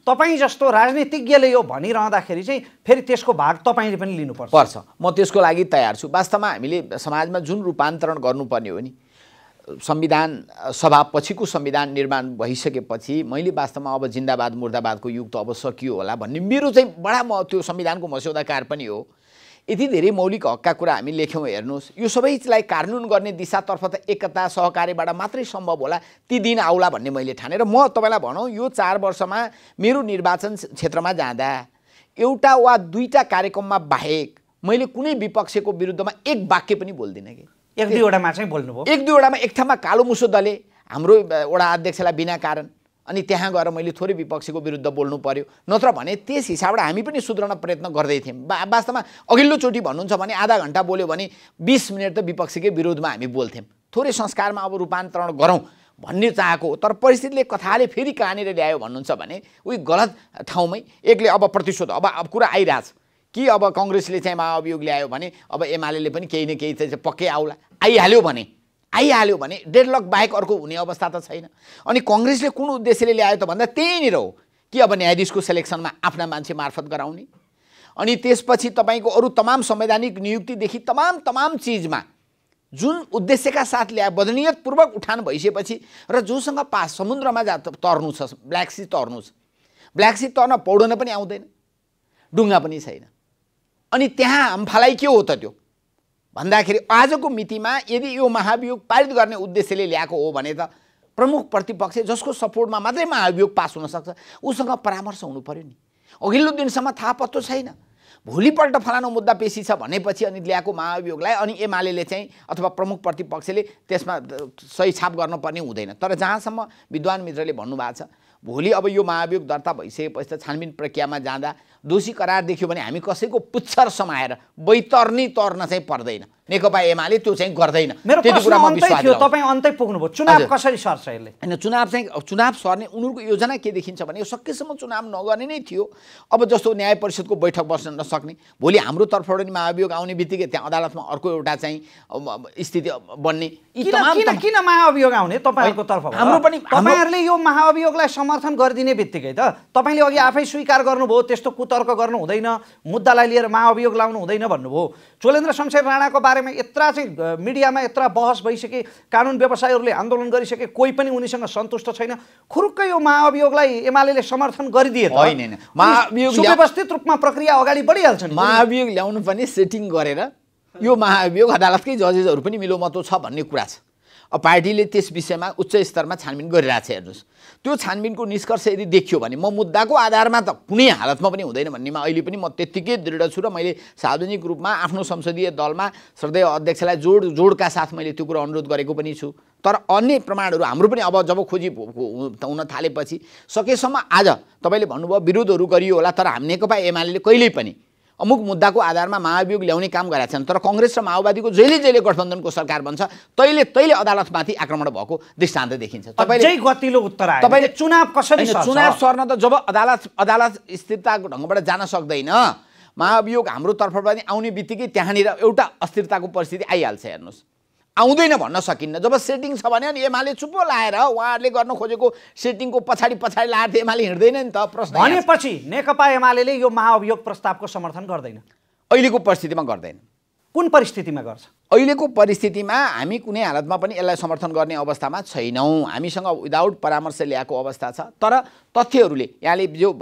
तपाईँ जस्तो राजनीतिज्ञले यो भनिरहँदाखेरि चाहिँ फेरि त्यसको भाग तपाईँले पनि लिनुपर्छ। म त्यसको लागि तयार छु। वास्तवमा हामीले समाजमा जुन रूपान्तरण गर्नुपर्ने हो नि, संविधान सभा पछिको संविधान निर्माण भइसकेपछि मैले वास्तवमा अब जिन्दाबाद मुर्दाबादको युग त अब सकियो होला भन्ने मेरो चाहिँ बडा म त्यो संविधानको मस्यौदाकार पनि हो। यति धेरै मौलिक हकका कुरा हामी लेख्यौँ, हेर्नुहोस् यो सबैलाई कानुन गर्ने दिशातर्फ त एकता सहकार्यबाट मात्रै सम्भव होला, ती दिन आउला भन्ने मैले ठानेर म तपाईँलाई भनौँ यो 4 वर्षमा मेरो निर्वाचन क्षेत्रमा जाँदा एउटा वा दुईटा कार्यक्रममा बाहेक मैले कुनै विपक्षको विरुद्धमा एक वाक्य पनि बोल्दिनँ कि। 1-2वटामा चाहिँ बोल्नुभयो? 1-2वटामा एक ठाउँमा कालो मुसो दले हाम्रो वडा अध्यक्षलाई बिना कारण, अनि त्यहाँ गएर मैले थोरै विपक्षीको विरुद्ध बोल्नु पर्यो, नत्र भने त्यस हिसाबबाट हामी पनि सुध्रन प्रयत्न गर्दै थियौँ। वास्तवमा अघिल्लोचोटि भन्नुहुन्छ भने आधा घन्टा बोल्यो भने 20 मिनट त विपक्षीकै विरोधमा हामी बोल्थ्यौँ। थोरै संस्कारमा अब रूपान्तरण गरौँ भन्ने चाहेको हो, तर परिस्थितिले कथाले फेरि कहाँनिर ल्यायो भन्नुहुन्छ भने उही गलत ठाउँमै एकले अब प्रतिशोध अब कुरा आइरहेछ कि अब काङ्ग्रेसले चाहिँ महाअभियोग ल्यायो भने अब एमाले पनि केही न केही चाहिँ पक्कै आउला, आइहाल्यो भने डेडलक बाहेक अर्को हुने अवस्था त छैन। अनि काङ्ग्रेसले कुन उद्देश्यले ल्यायो त भन्दा त्यहीँनिर हो कि अब न्यायाधीशको सेलेक्सनमा आफ्ना मान्छे मार्फत गराउने, अनि त्यसपछि तपाईँको अरू तमाम संवैधानिक नियुक्तिदेखि तमाम चिजमा जुन उद्देश्यका साथ ल्याए बदनीयतपूर्वक उठान भइसकेपछि र जोसँग पास समुद्रमा तर्नु छ, ब्ल्याक सी तर्न पौडन पनि आउँदैन, डुङ्गा पनि छैन, अनि त्यहाँ हामफालाई के हो त त्यो भन्दाखेरि आजको मितिमा यदि यो महाभियोग पारित गर्ने उद्देश्यले ल्याएको हो भने त प्रमुख प्रतिपक्ष जसको सपोर्टमा मात्रै महाभियोग पास हुन सक्छ उसँग परामर्श हुनु पर्यो नि। अघिल्लो दिनसम्म थाहा पत्तो छैन, भोलिपल्ट फलानु मुद्दा पेशी छ भनेपछि अनि ल्याएको महाभियोगलाई अनि एमाले चाहिँ अथवा प्रमुख प्रतिपक्षले त्यसमा सही छाप गर्नुपर्ने हुँदैन। तर जहाँसम्म विद्वान मित्रले भन्नुभएको छ भोलि अब यो महाभियोग दर्ता भइसकेपछि त छानबिन प्रक्रियामा जाँदा दोषी करार देखियो भने हामी कसैको पुच्छर समाएर बैतरनी तर्न चाहिँ पर्दैन, नेकपा एमाले त्यो चाहिँ गर्दैन। मेरो प्रश्न अन्त्य थियो, तपाईँ अन्त्य पुग्नुभयो। चुनाव कसरी सर्छ यसले? हैन, चुनाव सर्ने उनीहरूको योजना के देखिन्छ भने सकेसम्म चुनाव नगर्ने नै थियो। अब जस्तो न्याय परिषदको बैठक बस्न नसक्ने, भोलि हाम्रो तर्फबाट नि महाभियोग आउने बित्तिकै त्यहाँ अदालतमा अर्को एउटा चाहिँ स्थिति बन्ने, किन महाअभियोग आउने तपाईँहरूको तर्फबाट? हाम्रो पनि तपाईँहरूले यो महाअभियोगलाई समर्थन गरिदिने बित्तिकै त तपाईँले अघि आफै स्वीकार गर्नुभयो त्यस्तो कुतर्क गर्नु हुँदैन, मुद्दालाई लिएर महाअभियोग लाउनु हुँदैन भन्नुभयो। चोलेन्द्र शमशेर राणाको बारेमा यत्रा चाहिँ मिडियामा यत्रा बहस भइसके, कानुन व्यवसायीहरूले आन्दोलन गरिसके, कोही पनि उनीसँग सन्तुष्ट छैन, खुरुक्कै यो महाअभियोगलाई एमाले समर्थन गरिदिए त होइन, महाअभियोग सुव्यवस्थित रूपमा प्रक्रिया अगाडि बढिहाल्छ नि। महाअभियोग ल्याउनु पनि सेटिङ गरेर यो महाअभियोग अदालतकै जजेसहरू पनि मिलोमतो छ भन्ने कुरा छ। अब पार्टीले त्यस विषयमा उच्च स्तरमा छानबिन गरिरहेको छ। हेर्नुहोस् त्यो छानबिनको निष्कर्ष यदि देखियो भने म मुद्दाको आधारमा त कुनै हालतमा पनि हुँदैन भन्नेमा अहिले पनि म त्यत्तिकै दृढ छु र मैले सार्वजनिक रूपमा आफ्नो संसदीय दलमा श्रद्धेय अध्यक्षलाई जोडका साथ मैले त्यो कुरा अनुरोध गरेको पनि छु। तर अन्य प्रमाणहरू हाम्रो पनि अब जब खोजी हुन थालेपछि सकेसम्म आज तपाईँले भन्नुभयो विरोधहरू गरियो होला, तर हामी नेकपा एमाले कहिल्यै पनि अमुक मुद्दाको आधारमा महाभियोग ल्याउने काम गरेका छन्। तर काङ्ग्रेस र माओवादीको जहिले गठबन्धनको सरकार बन्छ तैले आदालतमाथि आक्रमण भएको दृष्टान्त देखिन्छ। तपाईले गतिलो उत्तर आयो, तपाईले चुनाव कसरी सर्छ? चुनाव सर्न त जब अदालत स्थिरताको ढङ्गबाट जान सक्दैन, महाभियोग हाम्रो तर्फबाट आउने बित्तिकै त्यहाँनिर एउटा अस्थिरताको परिस्थिति आइहाल्छ। हेर्नुहोस् आउँदैन भन्न सकिन्न। जब सेटिङ छ भने अनि एमाले चुप्पो लाएर उहाँहरूले गर्न खोजेको सेटिङको पछाडि लाएर एमाले हिँड्दैन नि त। प्रश्न भनेपछि नेकपा एमाले यो महाअभियोग प्रस्तावको समर्थन गर्दैन, अहिलेको परिस्थितिमा गर्दैन। कुन परिस्थितिमा गर्छ? अहिलेको परिस्थितिमा हामी कुनै हालतमा पनि यसलाई समर्थन गर्ने अवस्थामा छैनौँ। हामीसँग विदाउट परामर्श ल्याएको अवस्था छ। तर तथ्यहरूले, यहाँले जो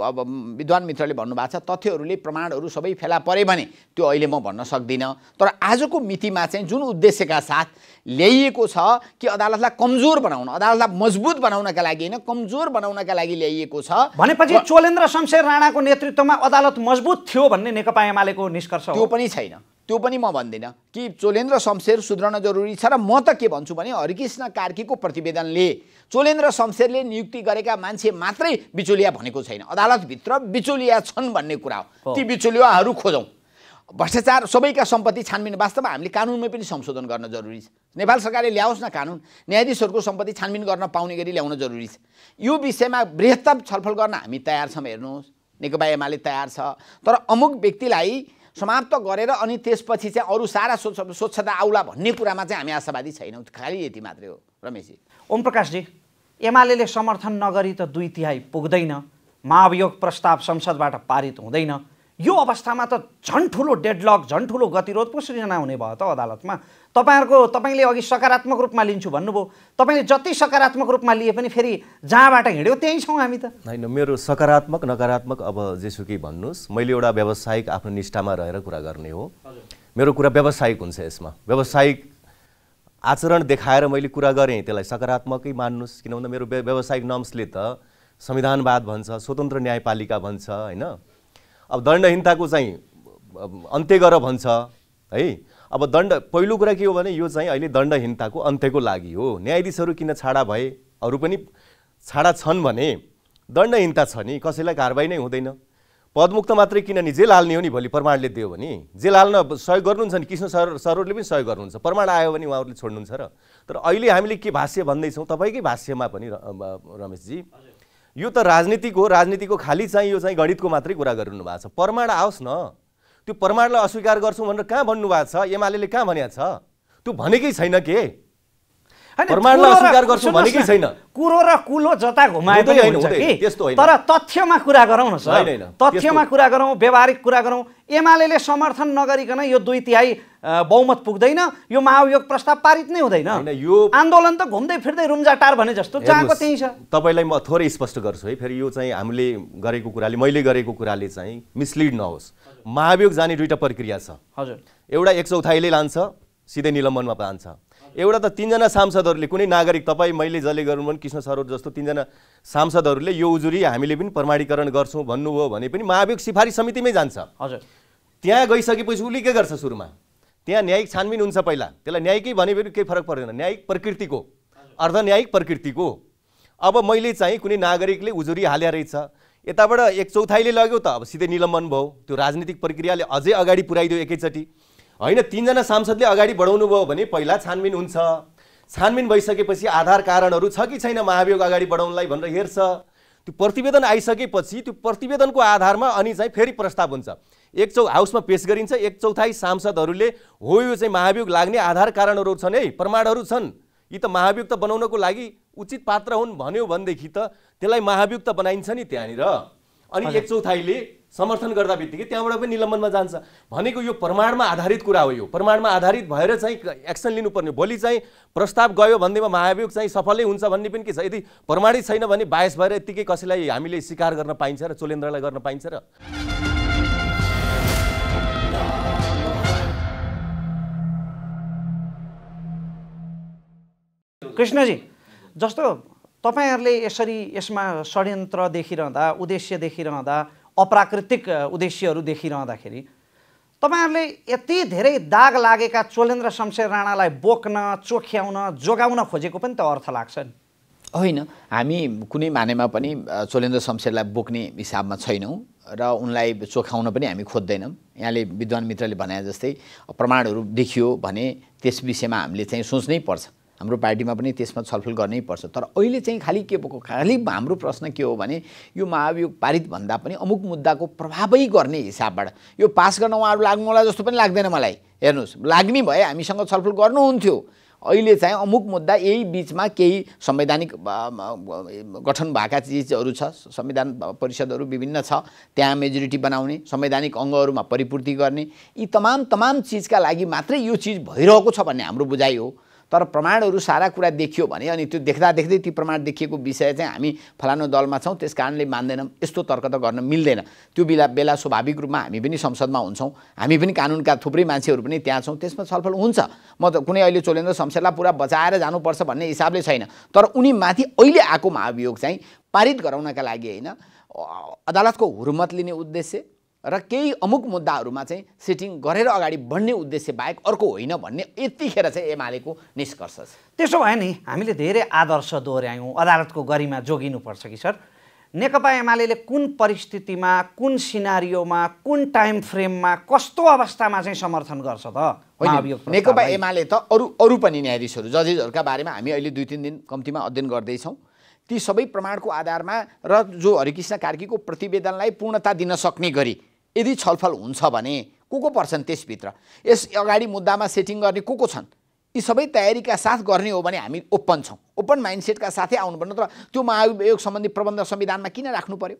विद्वान मित्रले भन्नुभएको छ, तथ्यहरूले प्रमाणहरू सबै फेला परे भने त्यो अहिले म भन्न सक्दिनँ। तर आजको मितिमा चाहिँ जुन उद्देश्यका साथ ल्याइएको छ कि अदालतलाई कमजोर बनाउन, अदालतलाई मजबुत बनाउनका लागि होइन, कमजोर बनाउनका लागि ल्याइएको छ भनेपछि चोलेन्द्र शमशेर राणाको नेतृत्वमा अदालत मजबुत थियो भन्ने नेकपा एमालेको निष्कर्ष हो? त्यो पनि छैन, त्यो पनि म भन्दिनँ कि चोलेन्द्र शमशेर सुध्रन जरुरी छ। र म त के भन्छु भने हरिकृष्ण कार्कीको प्रतिवेदनले चोलेन्द्र शमशेरले नियुक्ति गरेका मान्छे मात्रै बिचौलिया भनेको छैन, अदालतभित्र बिचौलिया छन् भन्ने कुरा हो। ती बिचौलियाहरू खोजौँ। भ्रष्टाचार सबैका सम्पत्ति छानबिन वास्तवमा हामीले कानुनमै पनि संशोधन गर्न जरुरी छ। नेपाल सरकारले ल्याओस् न कानुन, न्यायाधीशहरूको सम्पत्ति छानबिन गर्न पाउने गरी ल्याउन जरुरी छ। यो विषयमा बृहत्तर छलफल गर्न हामी तयार छौँ। हेर्नुहोस्, नेकपा एमाले तयार छ। तर अमुक व्यक्तिलाई समाप्त गरेर अनि त्यसपछि चाहिँ अरू सारा स्वच्छता आउला भन्ने कुरामा चाहिँ हामी आशावादी छैनौँ। खालि यति मात्रै हो रमेशजी। ओम प्रकाशजी, एमाले समर्थन नगरी त 2/3 पुग्दैन, महाभियोग प्रस्ताव संसदबाट पारित हुँदैन। यो अवस्थामा त झन् ठुलो डेडलक, झन् ठुलो गतिरोध पो सृजना हुने भयो त अदालतमा। तपाईँले अघि सकारात्मक रूपमा लिन्छु भन्नुभयो, तपाईँले जति सकारात्मक रूपमा लिए पनि फेरि जहाँबाट हिँड्यो त्यहीँ छौँ हामी त। होइन, मेरो सकारात्मक नकारात्मक अब जेसुकै भन्नुहोस्, मैले एउटा व्यावसायिक आफ्नो निष्ठामा रहेर कुरा गर्ने हो। मेरो कुरा व्यावसायिक हुन्छ। यसमा व्यावसायिक आचरण देखाएर मैले कुरा गरेँ त्यसलाई सकारात्मकै मान्नुहोस्। किन भन्दा मेरो व्यावसायिक नर्म्सले त संविधानवाद भन्छ, स्वतन्त्र न्यायपालिका भन्छ होइन। अब दण्डहीनताको चाहिँ अन्त्य गर भन्छ है। अब पहिलो कुरा के हो भने यो चाहिँ अहिले दण्डहीनताको अन्त्यको लागि हो। न्यायाधीशहरू किन छाडा भए, अरू पनि छाडा छन् भने दण्डहीनता छ नि, कसैलाई कारबाही नै हुँदैन। पदमुक्त मात्रै किन नि, जेल हाल्ने हो नि। भोलि प्रमाणले दियो भने जेल हाल्न सहयोग गर्नुहुन्छ नि, कृष्ण सरोजले पनि सहयोग गर्नुहुन्छ, प्रमाण आयो भने उहाँहरूले छोड्नुहुन्छ र। तर अहिले हामीले के भाष्य भन्दैछौँ, तपाईँकै भाष्यमा पनि रमेशजी, यो त राजनीतिक हो। राजनीतिको खाली चाहिँ यो चाहिँ गणितको मात्रै कुरा गरिनु भएको छ। प्रमाण आओस् न, त्यो प्रमाणलाई अस्वीकार गर्छौँ भनेर कहाँ भन्नुभएको छ? एमाले कहाँ भनेको छ? त्यो भनेकै छैन के, प्रमाणलाई अस्वीकार गर्छौँ भनेकै छैन। कुरो र कुलो जता घुमाए पनि हुन्छ कि, त्यस्तो होइन। तर तथ्यमा कुरा गरौँ न सर, तथ्यमा कुरा गरौँ, व्यवहारिक कुरा गरौँ। एमाले समर्थन नगरिकन यो 2/3 बहुमत पुग्दैन, यो महाभियोग प्रस्ताव पारित नै हुँदैन। यो आन्दोलन त घुम्दै फिर्दै रुम्जाटार भने जस्तो जहाँको त्यही छ। तपाईँलाई म थोरै स्पष्ट गर्छु है। फेरि यो चाहिँ हामीले गरेको कुराले, मैले गरेको कुराले चाहिँ मिसलिड नहोस्। महाभियोग जाने दुईटा प्रक्रिया छ। हजुर, एउटा 1/4 लान्छ, सिधै निलम्बनमा जान्छ। एउटा त 3 जना सांसदहरूले, कुनै नागरिक, तपाईँ मैले जसले गर्नुभयो भने कृष्ण सरोज जस्तो 3 जना सांसदहरूले यो उजुरी हामीले पनि प्रमाणीकरण गर्छौँ भन्नुभयो भने पनि महाभियोग सिफारिस समितिमै जान्छ। हजुर, त्यहाँ गइसकेपछि उसले के गर्छ? सुरुमा त्यहाँ न्यायिक छानबिन हुन्छ। पहिला त्यसलाई न्यायिकै भने पनि केही फरक पर्दैन, न्यायिक प्रकृतिको, अर्धन्यायिक प्रकृतिको। अब मैले चाहिँ कुनै नागरिकले उजुरी हाल्या रहेछ, यताबाट 1/4 लग्यो त अब सिधै निलम्बन भयो। त्यो राजनीतिक प्रक्रियाले अझै अगाडि पुर्याइदियो एकैचोटि होइन। 3 जना सांसदले अगाडि बढाउनु भयो भने पहिला छानबिन हुन्छ। छानबिन भइसकेपछि आधार कारणहरू छ कि छैन महाभियोग अगाडि बढाउनलाई भनेर हेर्छ। त्यो प्रतिवेदन आइसकेपछि त्यो प्रतिवेदनको आधारमा अनि चाहिँ फेरि प्रस्ताव हुन्छ, हाउसमा पेश गरिन्छ। 1/4 सांसदहरूले हो यो चाहिँ महाभियोग लाग्ने आधार कारणहरू छन् है, प्रमाणहरू छन्, यी त महाभियोग त बनाउनको लागि उचित पात्र हुन् भन्यो भनेदेखि त त्यसलाई महाभियोग त बनाइन्छ नि त्यहाँनिर। अनि 1/4 समर्थन गर्दा बित्तिकै त्यहाँबाट पनि निलम्बनमा जान्छ भनेको यो प्रमाणमा आधारित कुरा हो। यो प्रमाणमा आधारित भएर चाहिँ एक्सन लिनुपर्ने। भोलि चाहिँ प्रस्ताव गयो भन्दैमा महाभियोग चाहिँ सफलै हुन्छ भन्ने पनि के छ? यदि प्रमाणित छैन भने बायस भएर यत्तिकै कसैलाई हामीले स्वीकार गर्न पाइन्छ र चोलेन्द्रलाई गर्न पाइन्छ र? कृष्णजी, जस्तो तपाईँहरूले यसरी यसमा षड्यन्त्र देखिरहँदा, उद्देश्य देखिरहँदा, अप्राकृतिक उद्देश्यहरू देखिरहँदाखेरि तपाईँहरूले यति धेरै दाग लागेका चोलेन्द्र शमशेर राणालाई बोक्न, चोख्याउन, जोगाउन खोजेको पनि त अर्थ लाग्छ नि? होइन, हामी कुनै मानेमा पनि चोलेन्द्र शमशेरलाई बोक्ने हिसाबमा छैनौँ र उनलाई चोखाउन पनि हामी खोज्दैनौँ। यहाँले विद्वान मित्रले भने जस्तै प्रमाणहरू देखियो भने त्यस विषयमा हामीले चाहिँ सोच्नै पर्छ। हाम्रो पार्टीमा पनि त्यसमा छलफल गर्नै पर्छ। तर अहिले चाहिँ खालि हाम्रो प्रश्न के हो भने यो महाभियोग पारित भन्दा पनि अमुक मुद्दाको प्रभावै गर्ने हिसाबबाट यो पास गर्न उहाँहरू लाग्नु होला जस्तो पनि लाग्दैन मलाई। हेर्नुहोस्, लाग्ने भए हामीसँग छलफल गर्नुहुन्थ्यो, अहिले चाहिँ अमुक मुद्दा यही बिचमा केही संवैधानिक गठन भएका चिजहरू छ, संविधान परिषदहरू विभिन्न छ, त्यहाँ मेजोरिटी बनाउने, संवैधानिक अङ्गहरूमा परिपूर्ति गर्ने, यी तमाम चिजका लागि मात्रै यो चिज भइरहेको छ भन्ने हाम्रो बुझाइ हो। तर प्रमाणहरू सारा कुरा देखियो भने अनि त्यो देख्दै ती प्रमाण देखिएको विषय चाहिँ हामी फलानु दलमा छौँ त्यस कारणले मान्दैनौँ, यस्तो तर्क त गर्न मिल्दैन। त्यो बेला स्वाभाविक रूपमा हामी पनि संसदमा हुन्छौँ, हामी पनि कानुनका थुप्रै मान्छेहरू पनि त्यहाँ छौँ, त्यसमा छलफल हुन्छ। म त कुनै अहिले चोलेन्द्र शमशेरलाई पुरा बचाएर जानुपर्छ भन्ने हिसाबले छैन, तर उनी माथि अहिले आएको महाभियोग चाहिँ पारित गराउनका लागि होइन, अदालतको हुर्मत लिने उद्देश्य र केही अमुक मुद्दाहरूमा चाहिँ सिटिङ गरेर अगाडि बढ्ने उद्देश्य बाहेक अर्को होइन भन्ने यतिखेर चाहिँ एमालेको निष्कर्ष छ। त्यसो भए नि हामीले धेरै आदर्श दोहोऱ्यायौँ, अदालतको गरिमा जोगिनुपर्छ कि सर? नेकपा एमाले कुन परिस्थितिमा, कुन सिनारियोमा, कुन टाइम फ्रेममा, कस्तो अवस्थामा चाहिँ समर्थन गर्छ त महाभियोग? नेकपा एमाले त अरू पनि न्यायाधीशहरू, जजेसहरूका बारेमा हामी अहिले 2-3 दिन कम्तीमा अध्ययन गर्दैछौँ। ती सबै प्रमाणको आधारमा र जो हरिकृष्ण कार्कीको प्रतिवेदनलाई पूर्णता दिन सक्ने गरी यदि छलफल हुन्छ भने को पर्छन् त्यसभित्र, यस अगाडि मुद्दामा सेटिङ गर्ने को छन्, यी सबै तयारीका साथ गर्ने हो भने हामी ओपन छौँ, ओपन माइन्डसेटका साथै आउनुपर्ने। तर त्यो महाभियोग सम्बन्धी प्रबन्ध संविधानमा किन राख्नु पर्यो?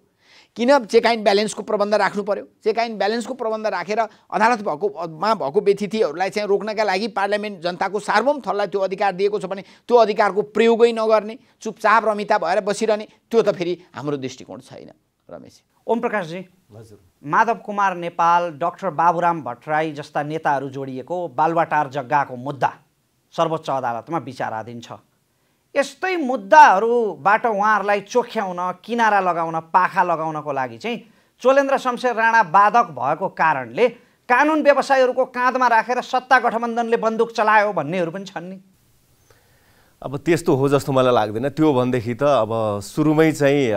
किन चेक एन्ड ब्यालेन्सको प्रबन्ध राख्नु पर्यो? चेक एन्ड ब्यालेन्सको प्रबन्ध राखेर अदालत भएको व्यतिथिहरूलाई चाहिँ रोक्नका लागि पार्लियामेन्ट जनताको सार्वभौम थललाई त्यो अधिकार दिएको छ भने त्यो अधिकारको प्रयोगै नगर्ने, चुपचाप रमिता भएर बसिरहने, त्यो त फेरि हाम्रो दृष्टिकोण छैन। रमेश ओम प्रकाशजी, हजुर, माधव कुमार नेपाल, डाक्टर बाबुराम भट्टराई जस्ता नेताहरू जोडिएको बालुवाटार जग्गाको मुद्दा सर्वोच्च अदालतमा विचाराधीन छ। यस्तै मुद्दाहरूबाट उहाँहरूलाई चोख्याउन, किनारा लगाउन, पाखा लगाउनको लागि चाहिँ चोलेन्द्र शमशेर राणा बाधक भएको कारणले कानुन व्यवसायीहरूको काँधमा राखेर सत्ता गठबन्धनले बन्दुक चलायो भन्नेहरू पनि छन् नि। अब त्यस्तो हो जस्तो मलाई लाग्दैन। त्यो भनेदेखि त अब सुरुमै चाहिँ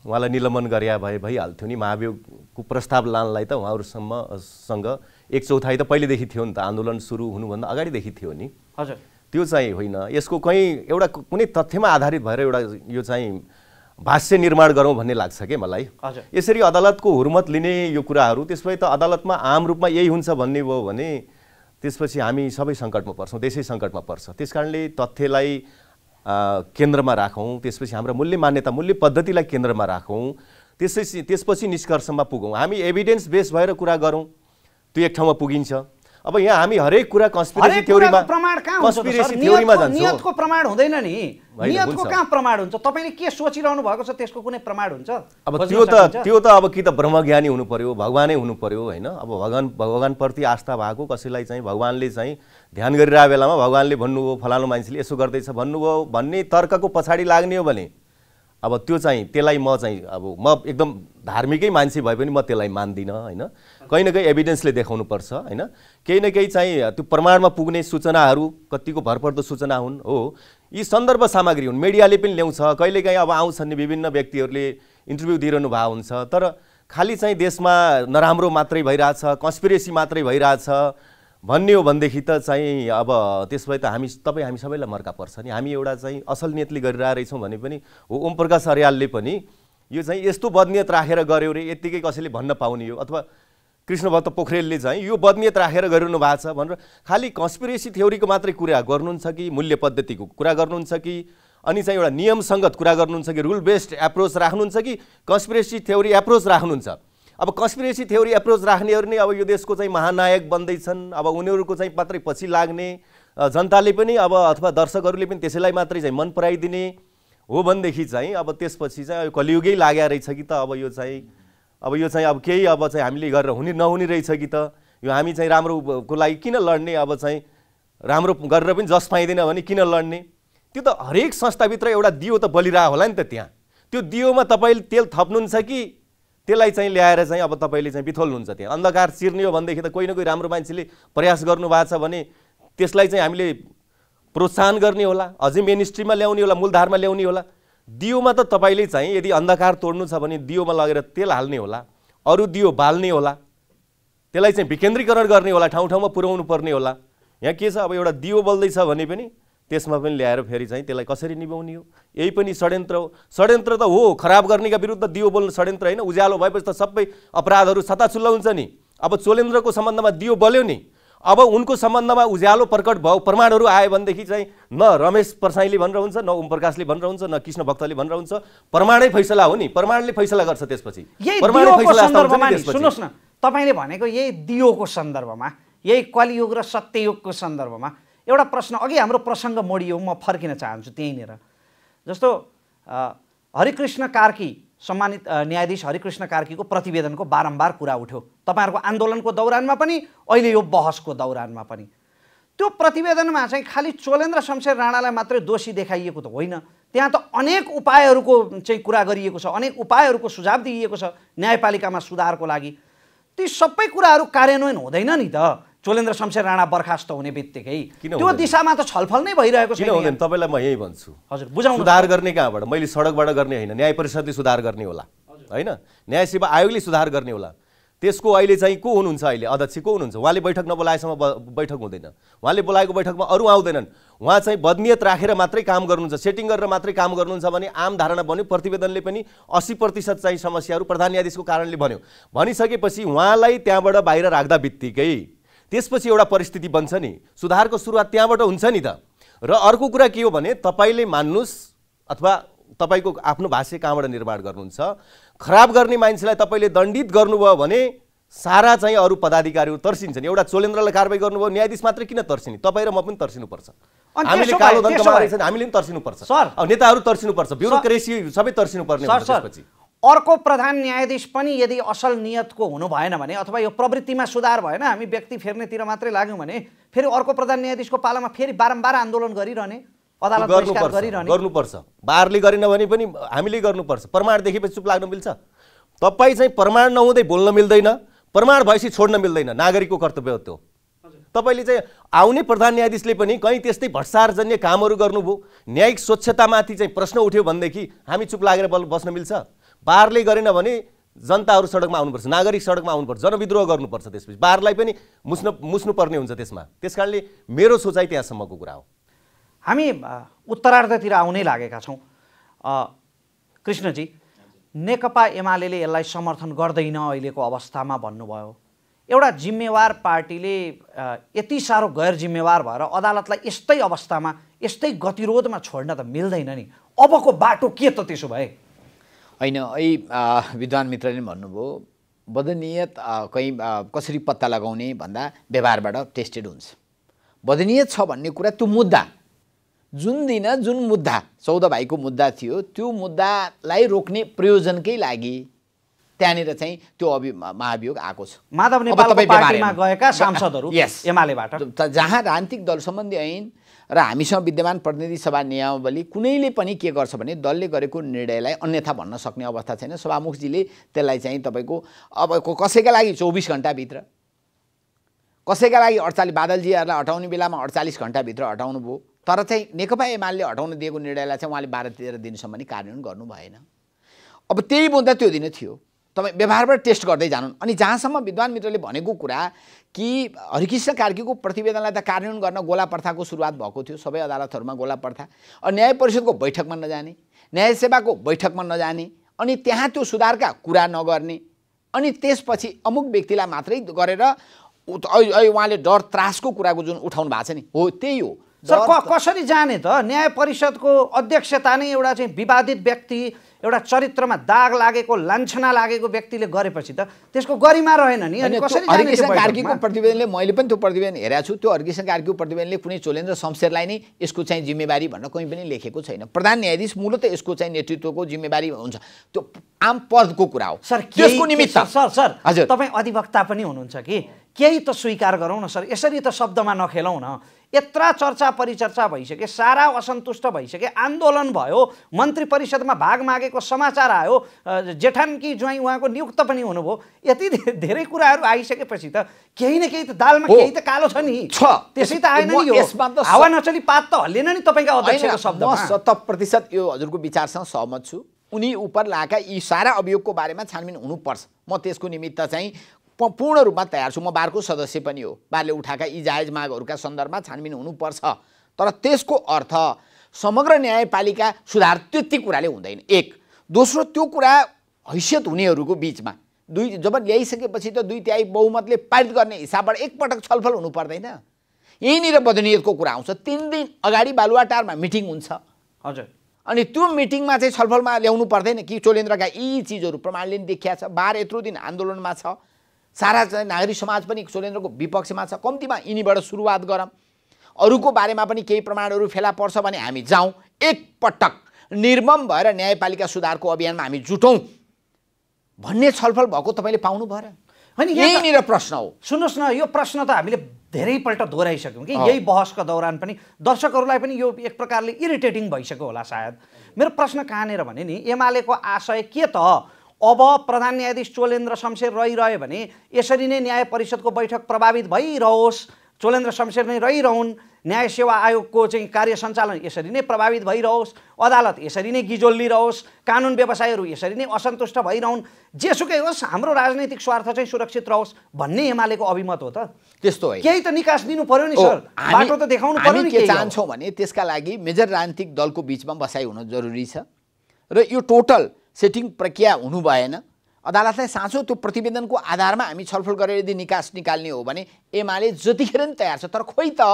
उहाँलाई निलम्बन गरे भइहाल्थ्यो नि। महाभियोगको प्रस्ताव लानलाई त उहाँहरूसँग 1/4 त पहिलेदेखि थियो नि त, आन्दोलन सुरु हुनुभन्दा अगाडिदेखि थियो नि। हजुर, त्यो चाहिँ होइन। यसको कहीँ एउटा कुनै तथ्यमा आधारित भएर एउटा यो चाहिँ भाष्य निर्माण गरौँ भन्ने लाग्छ के मलाई। यसरी अदालतको हुर्मत लिने यो कुराहरू, त्यसपछि त अदालतमा आम रूपमा यही हुन्छ भन्ने भयो भने त्यसपछि हामी सबै सङ्कटमा पर्छौँ, देशै सङ्कटमा पर्छ। त्यस कारणले तथ्यलाई केन्द्रमा राखौँ, त्यसपछि हाम्रा मूल्य मान्यता, मूल्य पद्धतिलाई केन्द्रमा राखौँ, त्यसपछि निष्कर्षमा पुगौँ। हामी एभिडेन्स बेस भएर कुरा गरौँ, त्यो एक ठाउँमा पुगिन्छ। अब यहाँ हामी हरेक कुरा कन्स्पिरेसी थ्योरीमा जान्छौँ। नियतको प्रमाण हुँदैन नि, नियतको कहाँ प्रमाण हुन्छ? तपाईँले के सोचिरहनु भएको छ त्यसको कुनै प्रमाण हुन्छ? अब त्यो त अब कि त ब्रह्मज्ञानी हुनु पर्यो, भगवानै हुनु पर्यो होइन। अब भगवानप्रति आस्था भएको कसैलाई चाहिँ भगवानले चाहिँ ध्यान गरिरहेको बेलामा भगवानले भन्नुभयो फलानु मान्छेले यसो गर्दैछ भन्नुभयो भन्ने तर्कको पछाडि लाग्ने हो भने अब त्यो चाहिँ त्यसलाई म चाहिँ अब म एकदम धार्मिकै मान्छे भए पनि म त्यसलाई मान्दिनँ होइन। कहीँ न कहीँ एभिडेन्सले देखाउनुपर्छ होइन। केही न केही चाहिँ त्यो प्रमाणमा पुग्ने सूचनाहरू कतिको भरपर्दो सूचना हुन् हो, यी सन्दर्भ सामग्री हुन्। मिडियाले पनि ल्याउँछ, कहिलेकाहीँ अब आउँछन् नि विभिन्न व्यक्तिहरूले इन्टरभ्यू दिइरहनु भएको हुन्छ, तर खालि चाहिँ देशमा नराम्रो मात्रै भइरहेछ, कन्स्पिरेसी मात्रै भइरहेछ भन्ने हो भनेदेखि त चाहिँ अब त्यसपछि त हामी सबैलाई मर्का पर्छ नि। हामी एउटा चाहिँ असल नियतले गरिरहेछौँ भने पनि हो। ओम प्रकाश अर्यालले पनि यो चाहिँ यस्तो बदनियत राखेर गर्यो रे यत्तिकै कसैले भन्न पाउने हो, अथवा कृष्णभक्त पोखरेलले चाहिँ यो बदनियत राखेर गरिरहनु भएको छ भनेर खालि कन्स्पिरेसी थ्योरीको मात्रै कुरा गर्नुहुन्छ कि मूल्य पद्धतिको कुरा गर्नुहुन्छ कि अनि चाहिँ एउटा नियम सङ्गत कुरा गर्नुहुन्छ कि रुल बेस्ड एप्रोच राख्नुहुन्छ कि कन्स्पिरेसी थ्योरी एप्रोच राख्नुहुन्छ? अब कन्स्पिरेसी थ्योरी एप्रोच राख्नेहरू नै अब यो देशको चाहिँ महानायक बन्दैछन्। अब उनीहरूको चाहिँ मात्रै पछि लाग्ने, जनताले पनि अब अथवा दर्शकहरूले पनि त्यसैलाई मात्रै चाहिँ मन पराइदिने हो भनेदेखि चाहिँ अब त्यसपछि चाहिँ कलियुगै लागेको रहेछ कि त अब यो चाहिँ अब केही अब चाहिँ हामीले गरेर हुने नहुने रहेछ कि त यो हामी चाहिँ राम्रोको लागि किन लड्ने, अब चाहिँ राम्रो गरेर पनि जस पाइँदैन भने किन लड्ने? त्यो त हरेक संस्थाभित्र एउटा दियो त बलिरहेको होला नि त। त्यहाँ त्यो दियोमा तपाईँले तेल थप्नुहुन्छ कि त्यसलाई चाहिँ ल्याएर चाहिँ अब तपाईँले चाहिँ बिथोल्नुहुन्छ? त्यहाँ अन्धकार चिर्ने हो भनेदेखि त कोही न कोही राम्रो मान्छेले प्रयास गर्नुभएको छ भने त्यसलाई चाहिँ हामीले प्रोत्साहन गर्ने होला, अझै मेन स्ट्रिममा ल्याउने होला, मूलधारमा ल्याउने होला। दियोमा त तपाईँले चाहिँ यदि अन्धकार तोड्नु छ भने दियोमा लगेर तेल हाल्ने होला, अरू दियो बाल्ने होला, त्यसलाई चाहिँ विकेन्द्रीकरण गर्ने होला, ठाउँ ठाउँमा पुर्याउनु पर्ने होला। यहाँ के छ, अब एउटा दियो बल्दैछ भने पनि त्यसमा पनि ल्याएर फेरि चाहिँ त्यसलाई कसरी निभाउने हो? यही पनि षड्यन्त्र हो। षड्यन्त्र त हो, खराब गर्नेका विरुद्ध दियो बोल्नु षड्यन्त्र होइन। उज्यालो भएपछि त सबै अपराधहरू छताछुल्ल हुन्छ नि। अब चोलेन्द्रको सम्बन्धमा दियो बल्यो नि, अब उनको सम्बन्धमा उज्यालो प्रकट भयो, प्रमाणहरू आयो भनेदेखि चाहिँ न रमेश प्रसाईले भनेर हुन्छ, न ओम प्रकाशले भनेर हुन्छ, न कृष्ण भक्तले भनेर हुन्छ। प्रमाणै फैसला हो नि, प्रमाणले फैसला गर्छ। त्यसपछि प्रमाणै फैसला सुन्नुहोस् न, तपाईँले भनेको यही दियोको सन्दर्भमा, यही कलियुग र सत्ययुगको सन्दर्भमा एउटा प्रश्न, अघि हाम्रो प्रसङ्ग मोडियो, म फर्किन चाहन्छु त्यहीँनिर। जस्तो हरिकृष्ण कार्की, सम्मानित न्यायाधीश हरिकृष्ण कार्कीको प्रतिवेदनको बारम्बार कुरा उठ्यो, तपाईँहरूको आन्दोलनको दौरानमा पनि, अहिले यो बहसको दौरानमा पनि। त्यो प्रतिवेदनमा चाहिँ खालि चोलेन्द्र शमशेर राणालाई मात्रै दोषी देखाइएको त होइन, त्यहाँ त अनेक उपायहरूको चाहिँ कुरा गरिएको छ, अनेक उपायहरूको सुझाव दिइएको छ न्यायपालिकामा सुधारको लागि। ती सबै कुराहरू कार्यान्वयन हुँदैन नि त चोलेन्द्र शमशेर राणा बर्खास्त हुने बित्तिकै। त्यो दिशामा त छलफल नै भइरहेको छ। किन हुँदैन? तपाईँलाई म यही भन्छु, हजुर बुझाउनु। सुधार गर्ने कहाँबाट? मैले सडकबाट गर्ने होइन, न्याय परिषदले सुधार गर्ने होला होइन, न्याय सेवा आयोगले सुधार गर्ने होला। त्यसको अहिले चाहिँ को हुनुहुन्छ? अहिले अध्यक्ष को हुनुहुन्छ? उहाँले बैठक नबोलाएसम्म बैठक हुँदैन। उहाँले बोलाएको बैठकमा अरू आउँदैनन्। उहाँ चाहिँ बदनियत राखेर मात्रै काम गर्नुहुन्छ, सेटिङ गरेर मात्रै काम गर्नुहुन्छ भने आम धारणा बन्यो। प्रतिवेदनले पनि 80% चाहिँ समस्याहरू प्रधान न्यायाधीशको कारणले भन्यो। भनिसकेपछि उहाँलाई त्यहाँबाट बाहिर राख्दा बित्तिकै त्यसपछि एउटा परिस्थिति बन्छ नि, सुधारको सुरुवात त्यहाँबाट हुन्छ नि त। र अर्को कुरा के हो भने, तपाईँले मान्नुहोस् अथवा तपाईँको आफ्नो भाष्य कहाँबाट निर्माण गर्नुहुन्छ, खराब गर्ने मान्छेलाई तपाईँले दण्डित गर्नुभयो भने सारा चाहिँ अरू पदाधिकारीहरू तर्सिन्छन्। एउटा चोलेन्द्रलाई कारबाही गर्नुभयो, न्यायाधीश मात्रै किन तर्सिने? तपाईँ र म पनि तर्सिनुपर्छ। हामीले कालो धन कमाएको छ, हामीले पनि तर्सिनुपर्छ। अब नेताहरू तर्सिनुपर्छ, ब्युरोक्रेसी सबै तर्सिनुपर्ने हुन्छ। त्यसपछि अर्को प्रधान न्यायाधीश पनि यदि असल नियतको हुनु भएन भने, अथवा यो प्रवृत्तिमा सुधार भएन, हामी व्यक्ति फेर्नेतिर मात्रै लाग्यौँ भने, फेरि अर्को प्रधान न्यायाधीशको पालामा फेरि बारम्बार आन्दोलन गरिरहने, अदालत बहिष्कार गरिरहने। गर्नुपर्छ, बारले गरेन भने पनि हामीले गर्नुपर्छ। प्रमाण देखेपछि चुप लाग्न मिल्छ? तपाईँ चाहिँ प्रमाण नहुँदै बोल्न मिल्दैन, प्रमाण भएपछि छोड्न मिल्दैन। नागरिकको कर्तव्य हो त्यो। तपाईँले चाहिँ आउने प्रधान न्यायाधीशले पनि कहीँ त्यस्तै भ्रष्टाचारजन्य कामहरू गर्नुभयो, न्यायिक स्वच्छतामाथि चाहिँ प्रश्न उठ्यो भनेदेखि हामी चुप लागेर बस्न मिल्छ? बारले गरेन भने जनताहरू सडकमा आउनुपर्छ, नागरिक सडकमा आउनुपर्छ, जनविद्रोह गर्नुपर्छ। त्यसपछि बारलाई पनि मुस्नुपर्ने हुन्छ त्यसमा। त्यस कारणले मेरो सोचाइ त्यहाँसम्मको कुरा हो। हामी उत्तरार्धतिर आउनै लागेका छौँ। कृष्णजी, नेकपा एमाले यसलाई समर्थन गर्दैन अहिलेको अवस्थामा भन्नुभयो। एउटा जिम्मेवार पार्टीले यति साह्रो गैर जिम्मेवार भएर अदालतलाई यस्तै अवस्थामा, यस्तै गतिरोधमा छोड्न त मिल्दैन नि। अबको बाटो के त त्यसो भए? होइन, यही विद्वान मित्रले भन्नुभयो, बदनियत कहीँ कसरी पत्ता लगाउने भन्दा व्यवहारबाट टेस्टेड हुन्छ। बदनियत छ भन्ने कुरा, त्यो मुद्दा जुन मुद्दा 14 भाइको मुद्दा थियो, त्यो मुद्दालाई रोक्ने प्रयोजनकै लागि त्यहाँनिर चाहिँ त्यो महाभियोग आएको छ। माधव नेपालको पार्टीमा गएका सांसदहरू एमालेबाट, जहाँ राजनीतिक दल सम्बन्धी ऐन र हामीसँग विद्यमान प्रतिनिधि सभा नियमावली कुनैले पनि के गर्छ भने दलले गरेको निर्णयलाई अन्यथा भन्न सक्ने अवस्था छैन। सभामुखजीले त्यसलाई चाहिँ तपाईँको अब कसैका लागि 24 घण्टाभित्र, कसैका लागि 48, बादलजीहरूलाई हटाउने बेलामा 48 घण्टाभित्र हटाउनु भयो। तर चाहिँ नेकपा एमाले हटाउन दिएको निर्णयलाई चाहिँ उहाँले 12-13 दिनसम्म नि कार्यान्वयन गर्नु भएन। अब त्यही मुद्दा त्यो दिन थियो। तपाईँ व्यवहारबाट टेस्ट गर्दै जानु। अनि जहाँसम्म विद्वान मित्रले भनेको कुरा कि हरिकृष्ण कार्कीको प्रतिवेदनलाई त कार्यान्वयन गर्न गोला प्रथाको सुरुवात भएको थियो, सबै अदालतहरूमा गोला प्रथा, अनि न्याय परिषदको बैठकमा नजाने, न्याय सेवाको बैठकमा नजाने, अनि त्यहाँ त्यो सुधारका कुरा नगर्ने, अनि त्यसपछि अमुक व्यक्तिलाई मात्रै गरेर उहाँले डर त्रासको कुराको जुन उठाउनु भएको छ नि, हो त्यही हो। सर, कसरी जाने त? न्याय परिषदको अध्यक्षता नै एउटा चाहिँ विवादित व्यक्ति, एउटा चरित्रमा दाग लागेको, लान्छना लागेको व्यक्तिले गरेपछि त त्यसको गरिमा रहेन नि। अनि कसरी जाने? हरिकृष्ण कार्कीको प्रतिवेदनले, मैले पनि त्यो प्रतिवेदन हेरेको छु, त्यो हरिकृष्ण कार्कीको प्रतिवेदनले कुनै चोलेन्द्र शमशेरलाई नै यसको चाहिँ जिम्मेवारी भनेर कहीँ पनि लेखेको छैन। प्रधान न्यायाधीश मूलतः यसको चाहिँ नेतृत्वको जिम्मेवारी हुन्छ, त्यो आम पदको कुरा हो। सर, त्यसको निमित्त सर हजुर, तपाईँ अधिवक्ता पनि हुनुहुन्छ कि केही त स्वीकार गरौँ न सर, यसरी त शब्दमा नखेलौँ न। यत्रा चर्चा परिचर्चा भइसके, सारा असन्तुष्ट भइसके, आन्दोलन भयो, मन्त्री परिषदमा भाग मागेको समाचार आयो, जेठानकी ज्वाइँ उहाँको नियुक्त पनि हुनुभयो, यति धेरै कुराहरू आइसकेपछि त केही न केही त दालमा केही त कालो छ नि। त्यसै त आएन नि। यो हावा नचली पात त हल्लेन नि तपाईँका अध्यक्षको शब्दमा। 100% यो हजुरको विचारसँग सहमत छु। उनी उपर लागेका यी सारा अभियोगको बारेमा छानबिन हुनुपर्छ। म त्यसको निमित्त चाहिँ पूर्ण रूपमा तयार छु। म बारको सदस्य पनि हो। बारले उठाएका यी जायज मागहरूका सन्दर्भमा छानबिन हुनुपर्छ। तर त्यसको अर्थ समग्र न्यायपालिका सुधार त्यति कुराले हुँदैन। एक, दोस्रो, त्यो कुरा हैसियत हुनेहरूको बिचमा जब ल्याइसकेपछि त 2/3 बहुमतले पारित गर्ने हिसाबबाट एकपटक छलफल हुनु पर्दैन। यहीँनिर बदनियतको कुरा आउँछ। 3 दिन अगाडि बालुवाटारमा मिटिङ हुन्छ। हजुर। अनि त्यो मिटिङमा चाहिँ छलफलमा ल्याउनु पर्दैन कि चोलेन्द्रका यी चिजहरू प्रमाणले नि देखिया छ। बार यत्रो दिन आन्दोलनमा छ, सारा चाहिँ नागरिक समाज पनि चोलेन्द्रको विपक्षमा छ। कम्तीमा यिनीबाट सुरुवात गरौँ, अरूको बारेमा पनि केही प्रमाणहरू फेला पर्छ भने हामी जाउँ, एकपटक निर्मम भएर न्यायपालिका सुधारको अभियानमा हामी जुटौँ भन्ने छलफल भएको तपाईँले पाउनु भएन। होइन, यहीँनिर प्रश्न हो। सुन्नुहोस् न, यो प्रश्न त हामीले धेरैपल्ट दोहोऱ्याइसक्यौँ कि यही बहसको दौरान पनि दर्शकहरूलाई पनि यो एक प्रकारले इरिटेटिङ भइसक्यो होला सायद। मेरो प्रश्न कहाँनिर भने नि, एमालेको आशय के त अब प्रधान न्यायाधीश चोलेन्द्र शमशेर रहिरह्यो भने यसरी नै न्याय परिषदको बैठक प्रभावित भइरहोस्, चोलेन्द्र शमशेर नै रहिरहन्, न्याय सेवा आयोगको चाहिँ कार्य सञ्चालन यसरी नै प्रभावित भइरहोस्, अदालत यसरी नै गिजोल्लिरहोस्, कानुन व्यवसायीहरू यसरी नै असन्तुष्ट भइरहन्, जेसुकै होस् हाम्रो राजनैतिक स्वार्थ चाहिँ सुरक्षित रहोस् भन्ने एमालेको अभिमत हो त। त्यस्तो होइन, केही त निकास दिनु पर्यो नि सर, बाटो त देखाउनु पर्यो नि। के चाहन्छौँ भने त्यसका लागि मेजर राजनीतिक दलको बिचमा बसाइ हुन जरुरी छ र यो टोटल सेटिङ प्रक्रिया हुनु भएन। अदालतलाई साँचो त्यो प्रतिवेदनको आधारमा हामी छलफल गरेर यदि निकास निकाल्ने हो भने एमाले जतिखेर नि तयार छ। तर खोइ त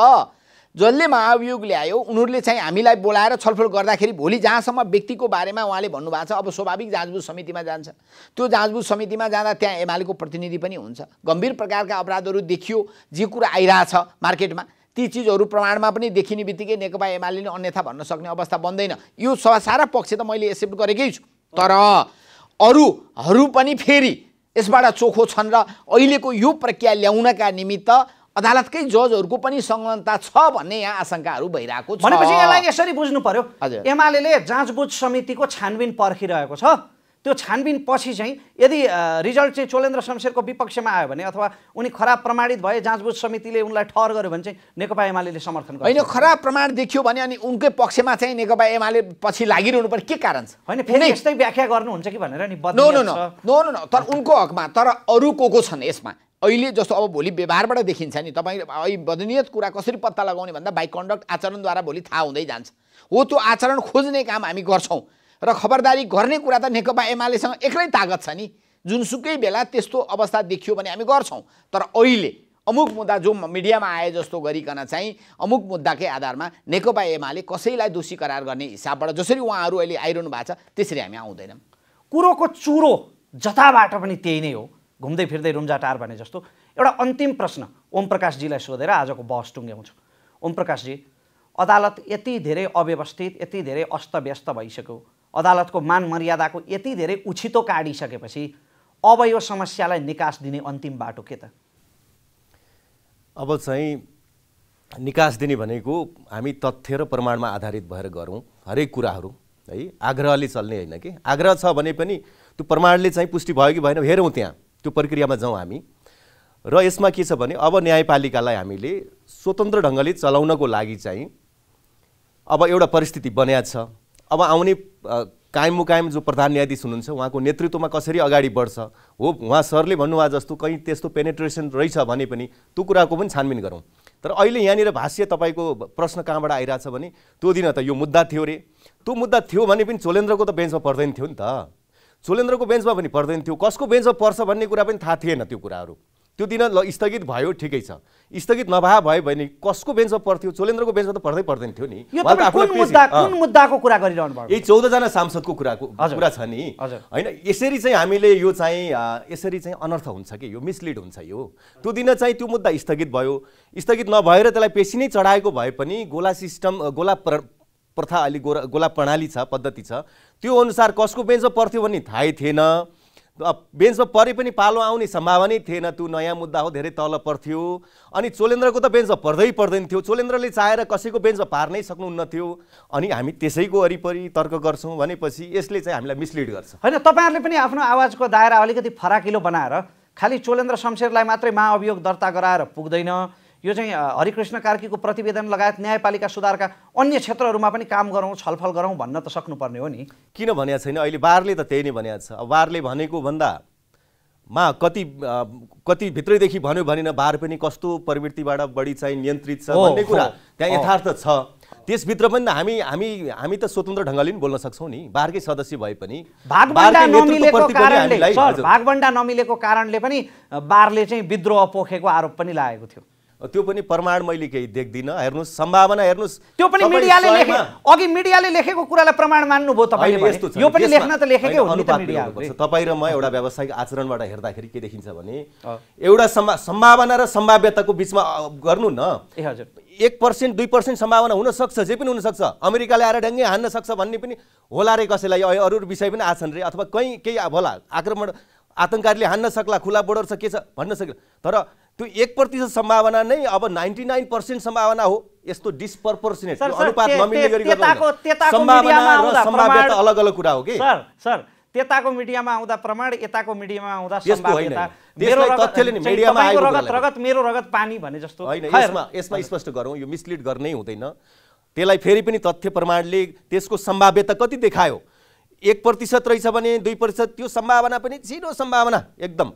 जसले महाभियोग ल्यायो उनीहरूले चाहिँ हामीलाई बोलाएर छलफल गर्दाखेरि भोलि जहाँसम्म व्यक्तिको बारेमा उहाँले भन्नुभएको छ, अब स्वाभाविक जाँचबुझ समितिमा जान्छ। त्यो जाँचबुझ समितिमा जाँदा त्यहाँ एमालेको प्रतिनिधि पनि हुन्छ। गम्भीर प्रकारका अपराधहरू देखियो, जे कुरा आइरहेछ मार्केटमा, ती चिजहरू प्रमाणमा पनि देखिने बित्तिकै नेकपा एमाले नै अन्यथा भन्न सक्ने अवस्था बन्दैन। यो सारा पक्ष त मैले एक्सेप्ट गरेकै छु। तर अरूहरू पनि फेरि यसबाट चोखो छन् र अहिलेको यो प्रक्रिया ल्याउनका निमित्त अदालतकै जजहरूको पनि संलग्नता छ भन्ने यहाँ आशंकाहरू भइरहेको छ। भनेपछि यसलाई यसरी बुझ्नु पर्यो, एमाले जाँचबुझ समितिको छानबिन पर्खिरहेको छ। त्यो छानबिन पछि चाहिँ यदि रिजल्ट चाहिँ चोलेन्द्र शमशेरको विपक्षमा आयो भने अथवा उनी खराब प्रमाणित भए जाँचबुझ समितिले उनलाई ठहर गर्यो भने चाहिँ नेकपा एमाले समर्थन गर्छ। होइन, खराब प्रमाण देखियो भने अनि उनकै पक्षमा चाहिँ नेकपा एमाले पछि लागिरहनु पर्ने के कारण छ? होइन, फेरि यस्तै व्याख्या गर्नुहुन्छ कि भनेर नि। नो, तर उनको हकमा। तर अरू को छन् यसमा अहिले? जस्तो अब भोलि व्यवहारबाट देखिन्छ नि, तपाईँ बदनियत कुरा कसरी पत्ता लगाउने भन्दा बाइ कन्डक्ट आचरणद्वारा भोलि थाहा हुँदै जान्छ। हो, त्यो आचरण खोज्ने काम हामी गर्छौँ र खबरदारी गर्ने कुरा त नेकपा एमालेसँग एक्लै तागत छ नि। जुनसुकै बेला त्यस्तो अवस्था देखियो भने हामी गर्छौँ। तर अहिले अमुक मुद्दा जो मिडियामा आए जस्तो गरिकन चाहिँ अमुक मुद्दाकै आधारमा नेकपा एमाले कसैलाई दोषी करार गर्ने हिसाबबाट जसरी उहाँहरू अहिले आइरहनु भएको छ त्यसरी हामी आउँदैनौँ। कुरोको चुरो जताबाट पनि त्यही नै हो, घुम्दै फिर्दै रुम्जाटार भने जस्तो। एउटा अन्तिम प्रश्न ओम प्रकाशजीलाई सोधेर आजको बहस टुङ्ग्याउँछु। ओम प्रकाशजी, अदालत यति धेरै अव्यवस्थित, यति धेरै अस्तव्यस्त भइसक्यो, अदालतको मान मर्यादाको यति धेरै उछितो काटिसकेपछि अब यो समस्यालाई निकास दिने अन्तिम बाटो के त? अब चाहिँ निकास दिने भनेको हामी तथ्य र प्रमाणमा आधारित भएर गरौँ हरेक कुराहरू, है। आग्रहले चल्ने होइन कि, आग्रह छ भने पनि त्यो प्रमाणले चाहिँ पुष्टि भयो कि भएन हेरौँ, त्यहाँ त्यो प्रक्रियामा जाउँ हामी। र यसमा के छ भने अब न्यायपालिकालाई हामीले स्वतन्त्र ढङ्गले चलाउनको लागि चाहिँ अब एउटा परिस्थिति बन्या छ। अब आउने कायम मुकायम जो प्रधान न्यायाधीश हुनुहुन्छ उहाँको नेतृत्वमा कसरी अगाडि बढ्छ, हो उहाँ सरले भन्नुभयो जस्तो कहीँ त्यस्तो पेनेट्रेसन रहेछ भने पनि त्यो कुराको पनि छानबिन गरौँ। तर अहिले यहाँनिर भाष्य तपाईँको प्रश्न कहाँबाट आइरहेछ भने त्यो दिन त यो मुद्दा थियो रे, त्यो मुद्दा थियो भने पनि चोलेन्द्रको त बेन्चमा पर्दैन थियो नि त, चोलेन्द्रको बेन्चमा पनि पर्दैन थियो, कसको बेन्चमा पर्छ भन्ने कुरा पनि थाहा थिएन। त्यो कुराहरू त्यो दिन स्थगित भयो, ठिकै छ, स्थगित भयो भने कसको बेन्चमा पर्थ्यो? चोलेन्द्रको बेन्चमा त पर्दैन थियो नि। कुन मुद्दाको कुरा गरिरहनु भयो? यही 14 जना सांसदको कुरा छ नि, होइन? यसरी चाहिँ हामीले यो चाहिँ यसरी चाहिँ अनर्थ हुन्छ कि यो मिसलिड हुन्छ। यो त्यो दिन चाहिँ त्यो मुद्दा स्थगित भयो, स्थगित नभएर त्यसलाई पेशी नै चढाएको भए पनि गोला सिस्टम, गोला प्रथा, अलि गोला प्रणाली छ, पद्धति छ, त्यो अनुसार कसको बेन्चमा पर्थ्यो भन्ने थाहै थिएन। बेन्चमा परे पनि पालो आउने सम्भावना थिएन, त्यो नयाँ मुद्दा हो, धेरै तल पर्थ्यो। अनि चोलेन्द्रको त बेन्चमा पर्दैन थियो, चोलेन्द्रले चाहेर कसैको बेन्चमा पार्नै सक्नुहुन्न थियो। अनि हामी त्यसैको वरिपरि तर्क गर्छौँ भनेपछि यसले चाहिँ हामीलाई मिसलिड गर्छ। होइन, तपाईँहरूले पनि आफ्नो आवाजको दायरा अलिकति फराकिलो बनाएर खालि चोलेन्द्र शमशेरलाई मात्रै महाअभियोग दर्ता गराएर पुग्दैन, यो चाहिँ हरिकृष्ण कार्कीको प्रतिवेदन लगायत न्यायपालिका सुधारका अन्य क्षेत्रहरूमा पनि काम गरौँ, छलफल गरौँ भन्न त सक्नुपर्ने हो नि। किन भनेको छैन? अहिले बारले त त्यही नै भनेको छ। अब बारले भनेको भन्दा कति भित्रैदेखि भन्यो भने बार पनि कस्तो प्रवृत्तिबाट बढी चाहिँ नियन्त्रित छ भन्ने कुरा त्यहाँ यथार्थ छ। त्यसभित्र पनि हामी त स्वतन्त्र ढङ्गले पनि बोल्न सक्छौँ नि, बारकै सदस्य भए पनि भागभण्डा नमिलेको कारणले पनि बारले चाहिँ विद्रोह पोखेको आरोप पनि लागेको थियो। त्यो पनि प्रमाण मैले केही देख्दिनँ। हेर्नुहोस्, सम्भावना हेर्नुहोस्, त्यो पनि मिडियाले लेखेको कुरालाई प्रमाण मान्नुभयो तपाईँले? यो पनि लेख्न त लेखेकै हो नि त मिडियाले। तपाईँ र म एउटा व्यावसायिक आचरणबाट हेर्दाखेरि के देखिन्छ भने एउटा सम्भावना र सम्भाव्यताको बिचमा गर्नु न। ए हजुर, 1% 2% सम्भावना हुन सक्छ, जे पनि हुन सक्छ। अमेरिकाले आएर ढङ्गै हान्न सक्छ भन्ने पनि होला रे कसैलाई, अरू विषय पनि आछन् रे, अथवा केही होला आक्रमण आतङ्ककारीले हान्न सक्ला, खुला बोर्डर छ, के छ भन्न सक्ला। तर त्यो 1% सम्भावना नै अब 99% सम्भावना हो। यस्तो डिस्प्रपोर्सनेट अनुपात नमिल्ने गरी सम्भावना र सम्भाव्यता अलग अलग कुरा हो कि सर त्यताको मिडियामा आउँदा प्रमाण, यताको मिडियामा आउँदा सम्भाव्यता। मेरो रगत पानी भने जस्तो होइन। यसमा स्पष्ट गरौँ, यो मिसलिड गर्नै हुँदैन। त्यसलाई फेरि पनि तथ्य प्रमाणले त्यसको सम्भाव्यता कति देखायो। 1% रहेछ भने 2%, त्यो सम्भावना पनि 0 सम्भावना एकदम।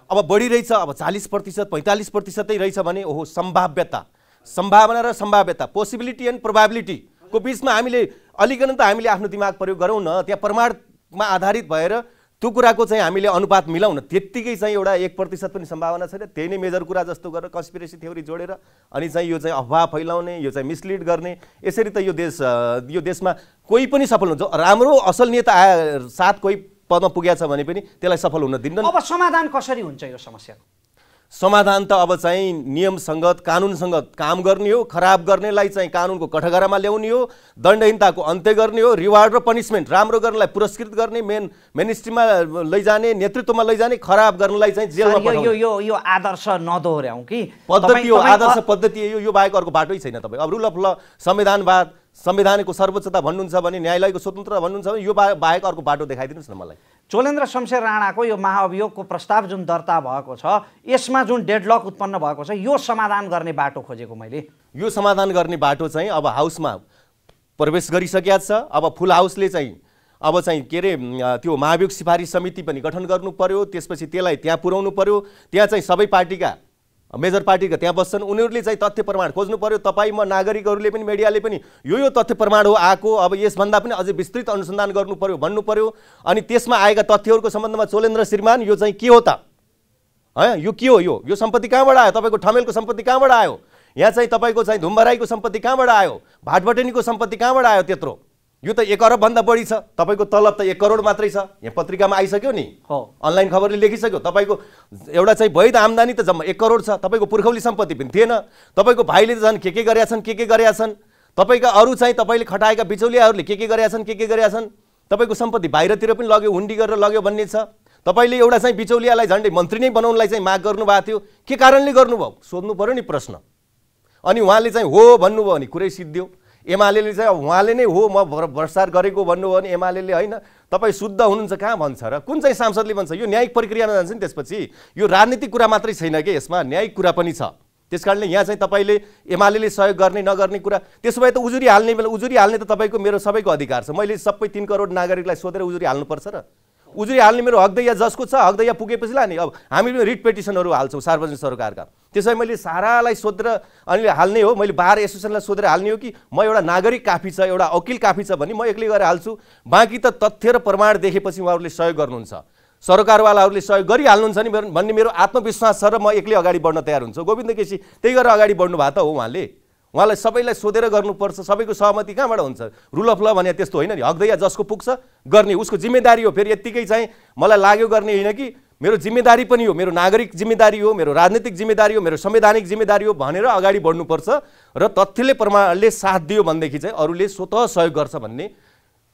अब बढिरहेछ, अब 40% 45% रहेछ भने ओहो सम्भाव्यता, सम्भावना र सम्भाव्यता, पोसिबिलिटी एन्ड प्रोबाबिलिटीको बिचमा हामीले अलिकन त हामीले आफ्नो दिमाग प्रयोग गरौँ न। त्यहाँ प्रमाणमा आधारित भएर त्यो कुराको चाहिँ हामीले अनुपात मिलाउँ न। त्यत्तिकै चाहिँ एउटा 1% पनि सम्भावना छैन। त्यही नै मेजर कुरा जस्तो गरेर कन्स्पिरेसी थ्योरी जोडेर अनि चाहिँ यो चाहिँ अफवाह फैलाउने, यो चाहिँ मिसलिड गर्ने, यसरी त यो देशमा कोही पनि सफल हुन्छ। राम्रो असल नेता साथ कोही पदमा पुगेको छ भने पनि त्यसलाई सफल हुन दिन्न। अब समाधान कसरी हुन्छ यो समस्याको? समाधान त अब चाहिँ नियम सङ्गत कानुन सङ्गत काम गर्ने हो। खराब गर्नेलाई चाहिँ कानुनको कठघरामा ल्याउने हो, दण्डहीनताको अन्त्य गर्ने हो, रिवार्ड र पनिसमेन्ट, राम्रो गर्नेलाई पुरस्कृत गर्ने, मेन स्ट्रिममा लैजाने, नेतृत्वमा लैजाने, खराब गर्नेलाई चाहिँ जेलमा पठाउने। यो आदर्श नदोहोर्याउँ कि पद्धति हो, आदर्श पद्धति यो बाहेक अर्को बाटै छैन। तपाईँ अब रुल अफ ल, संविधानवाद, संविधानको सर्वोच्चता भन्नुहुन्छ भने, न्यायालयको स्वतन्त्रता भन्नुहुन्छ भने, यो बाहेक अर्को बाटो देखाइदिनुहोस् न मलाई। चोलेन्द्र शमशेर राणाको यो महाअभियोगको प्रस्ताव जुन दर्ता भएको छ, यसमा जुन डेडलक उत्पन्न भएको छ, यो समाधान गर्ने बाटो खोजेको मैले। यो समाधान गर्ने बाटो चाहिँ अब हाउसमा प्रवेश गरिसकेको छ। अब फुल हाउसले चाहिँ अब चाहिँ के अरे त्यो महाभियोग सिफारिस समिति पनि गठन गर्नु पर्यो। त्यसपछि त्यसलाई त्यहाँ पुर्याउनु पर्यो। त्यहाँ चाहिँ सबै पार्टीका, मेजर पार्टीका त्यहाँ बस्छन्, उनीहरूले चाहिँ तथ्य प्रमाण खोज्नु पर्यो। तपाईँ म नागरिकहरूले पनि, मिडियाले पनि यो तथ्य प्रमाण हो आएको, अब यसभन्दा पनि अझै विस्तृत अनुसन्धान गर्नु पर्यो भन्नु पर्यो। अनि त्यसमा आएका तथ्यहरूको सम्बन्धमा चोलेन्द्र श्रीमान यो चाहिँ के हो त, यो के हो, यो सम्पत्ति कहाँबाट आयो, तपाईँको ठमेलको सम्पत्ति कहाँबाट आयो, यहाँ चाहिँ तपाईँको चाहिँ धुम्बराईको सम्पत्ति कहाँबाट आयो, भाटबटेनीको सम्पत्ति कहाँबाट आयो त्यत्रो, यो त 1 अरबभन्दा बढी छ। तपाईँको तलब त 1 करोड मात्रै छ। यहाँ पत्रिकामा आइसक्यो नि, अनलाइन खबरले लेखिसक्यो। तपाईँको एउटा चाहिँ वैध आम्दानी त जम्मा 1 करोड छ। तपाईँको पुर्खौली सम्पत्ति पनि थिएन। तपाईँको भाइले त झन् के गरेका छन्, के गरेका छन्। तपाईँका अरू चाहिँ तपाईँले खटाएका बिचौलियाहरूले के गरेका छन्, के गरेका छन्। तपाईँको सम्पत्ति बाहिरतिर पनि लग्यो, हुन्डी गरेर लग्यो भन्ने छ। तपाईँले एउटा चाहिँ बिचौलियालाई झन्डै मन्त्री नै बनाउनलाई चाहिँ माग गर्नुभएको थियो। के कारणले गर्नुभयो सोध्नु पर्यो नि प्रश्न। अनि उहाँले चाहिँ हो भन्नुभयो भने कुरै सिद्धियो। एमाले चाहिँ उहाँले नै हो म भ्रष्टाचार गरेको भन्नुभयो भने एमाले होइन, तपाईँ शुद्ध हुनुहुन्छ कहाँ भन्छ र, कुन चाहिँ सांसदले भन्छ। यो न्यायिक प्रक्रियामा जान्छ नि। त्यसपछि यो राजनीतिक कुरा मात्रै छैन कि, यसमा न्यायिक कुरा पनि छ। त्यस कारणले यहाँ चाहिँ तपाईँले एमाले सहयोग गर्ने नगर्ने कुरा, त्यसो भए त उजुरी हाल्ने बेला उजुरी हाल्ने त तपाईँको मेरो सबैको अधिकार छ। मैले सबै 3 करोड नागरिकलाई सोधेर उजुरी हाल्नुपर्छ र? उजुरी हाल्ने मेरो हकदैया जसको छ, हकदैया पुगेपछि लाने। अब हामी रिट पेटिसनहरू हाल्छौँ सार्वजनिक सरकारका, त्यसै मैले सारालाई सोधेर अनि हाल्ने हो। मैले बार एसोसिएसनलाई सोधेर हाल्ने हो कि म एउटा नागरिक काफी छ, एउटा वकिल काफी छ भने म एक्लै गएर हाल्छु। बाँकी त तथ्य र प्रमाण देखेपछि उहाँहरूले सहयोग गर्नुहुन्छ, सरकारवालाहरूले सहयोग गरिहाल्नुहुन्छ नि भन्ने मेरो आत्मविश्वास छ र म एक्लै अगाडि बढ्न तयार हुन्छु। गोविन्द केसी त्यही गरेर अगाडि बढ्नु भएको त हो। उहाँलाई सबैलाई सोधेर गर्नुपर्छ, सबैको सहमति कहाँबाट हुन्छ। रुल अफ ल भने त्यस्तो होइन नि, हकदैया जसको पुग्छ गर्ने उसको जिम्मेदारी हो। फेरि यत्तिकै चाहिँ मलाई लाग्यो गर्ने होइन कि मेरो जिम्मेदारी पनि हो, मेरो नागरिक जिम्मेदारी हो, मेरो राजनीतिक जिम्मेदारी हो, मेरो संवैधानिक जिम्मेदारी हो भनेर अगाडि बढ्नुपर्छ। र तथ्यले प्रमाणले साथ दियो भनेदेखि चाहिँ अरूले स्वतः सहयोग गर्छ भन्ने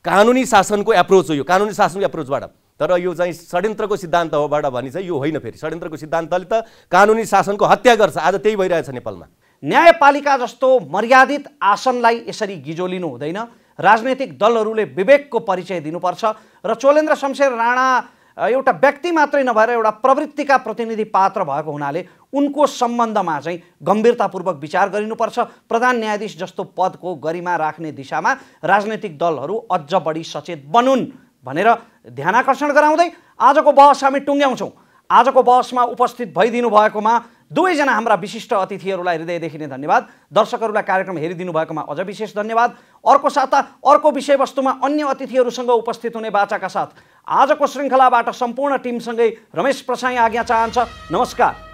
कानुनी शासनको एप्रोच हो यो, कानुनी शासनको एप्रोचबाट। तर यो चाहिँ षड्यन्त्रको सिद्धान्त होबाट भने चाहिँ यो होइन। फेरि षड्यन्त्रको सिद्धान्तले त कानुनी शासनको हत्या गर्छ। आज त्यही भइरहेछ नेपालमा। न्यायपालिका जस्तो मर्यादित आसनलाई यसरी गिजोलिनु हुँदैन। राजनैतिक दलहरूले विवेकको परिचय दिनुपर्छ। र चोलेन्द्र शमशेर राणा एउटा व्यक्ति मात्रै नभएर एउटा प्रवृत्तिका प्रतिनिधि पात्र भएको हुनाले उनको सम्बन्धमा चाहिँ गम्भीरतापूर्वक विचार गरिनुपर्छ। प्रधान न्यायाधीश जस्तो पदको गरिमा राख्ने दिशामा राजनैतिक दलहरू अझ बढी सचेत बनुन् भनेर ध्यानाकर्षण गराउँदै आजको बहस हामी टुङ्ग्याउँछौँ। आजको बहसमा उपस्थित भइदिनु भएकोमा दुवैजना हाम्रा विशिष्ट अतिथिहरूलाई हृदयदेखि नै धन्यवाद। दर्शकहरूलाई कार्यक्रम हेरिदिनु भएकोमा अझ विशेष धन्यवाद। अर्को साता अर्को विषयवस्तुमा अन्य अतिथिहरूसँग उपस्थित हुने बाचाका साथ आजको श्रृङ्खलाबाट सम्पूर्ण टिमसँगै रमेश प्रसाई आज्ञा चाहन्छ। नमस्कार।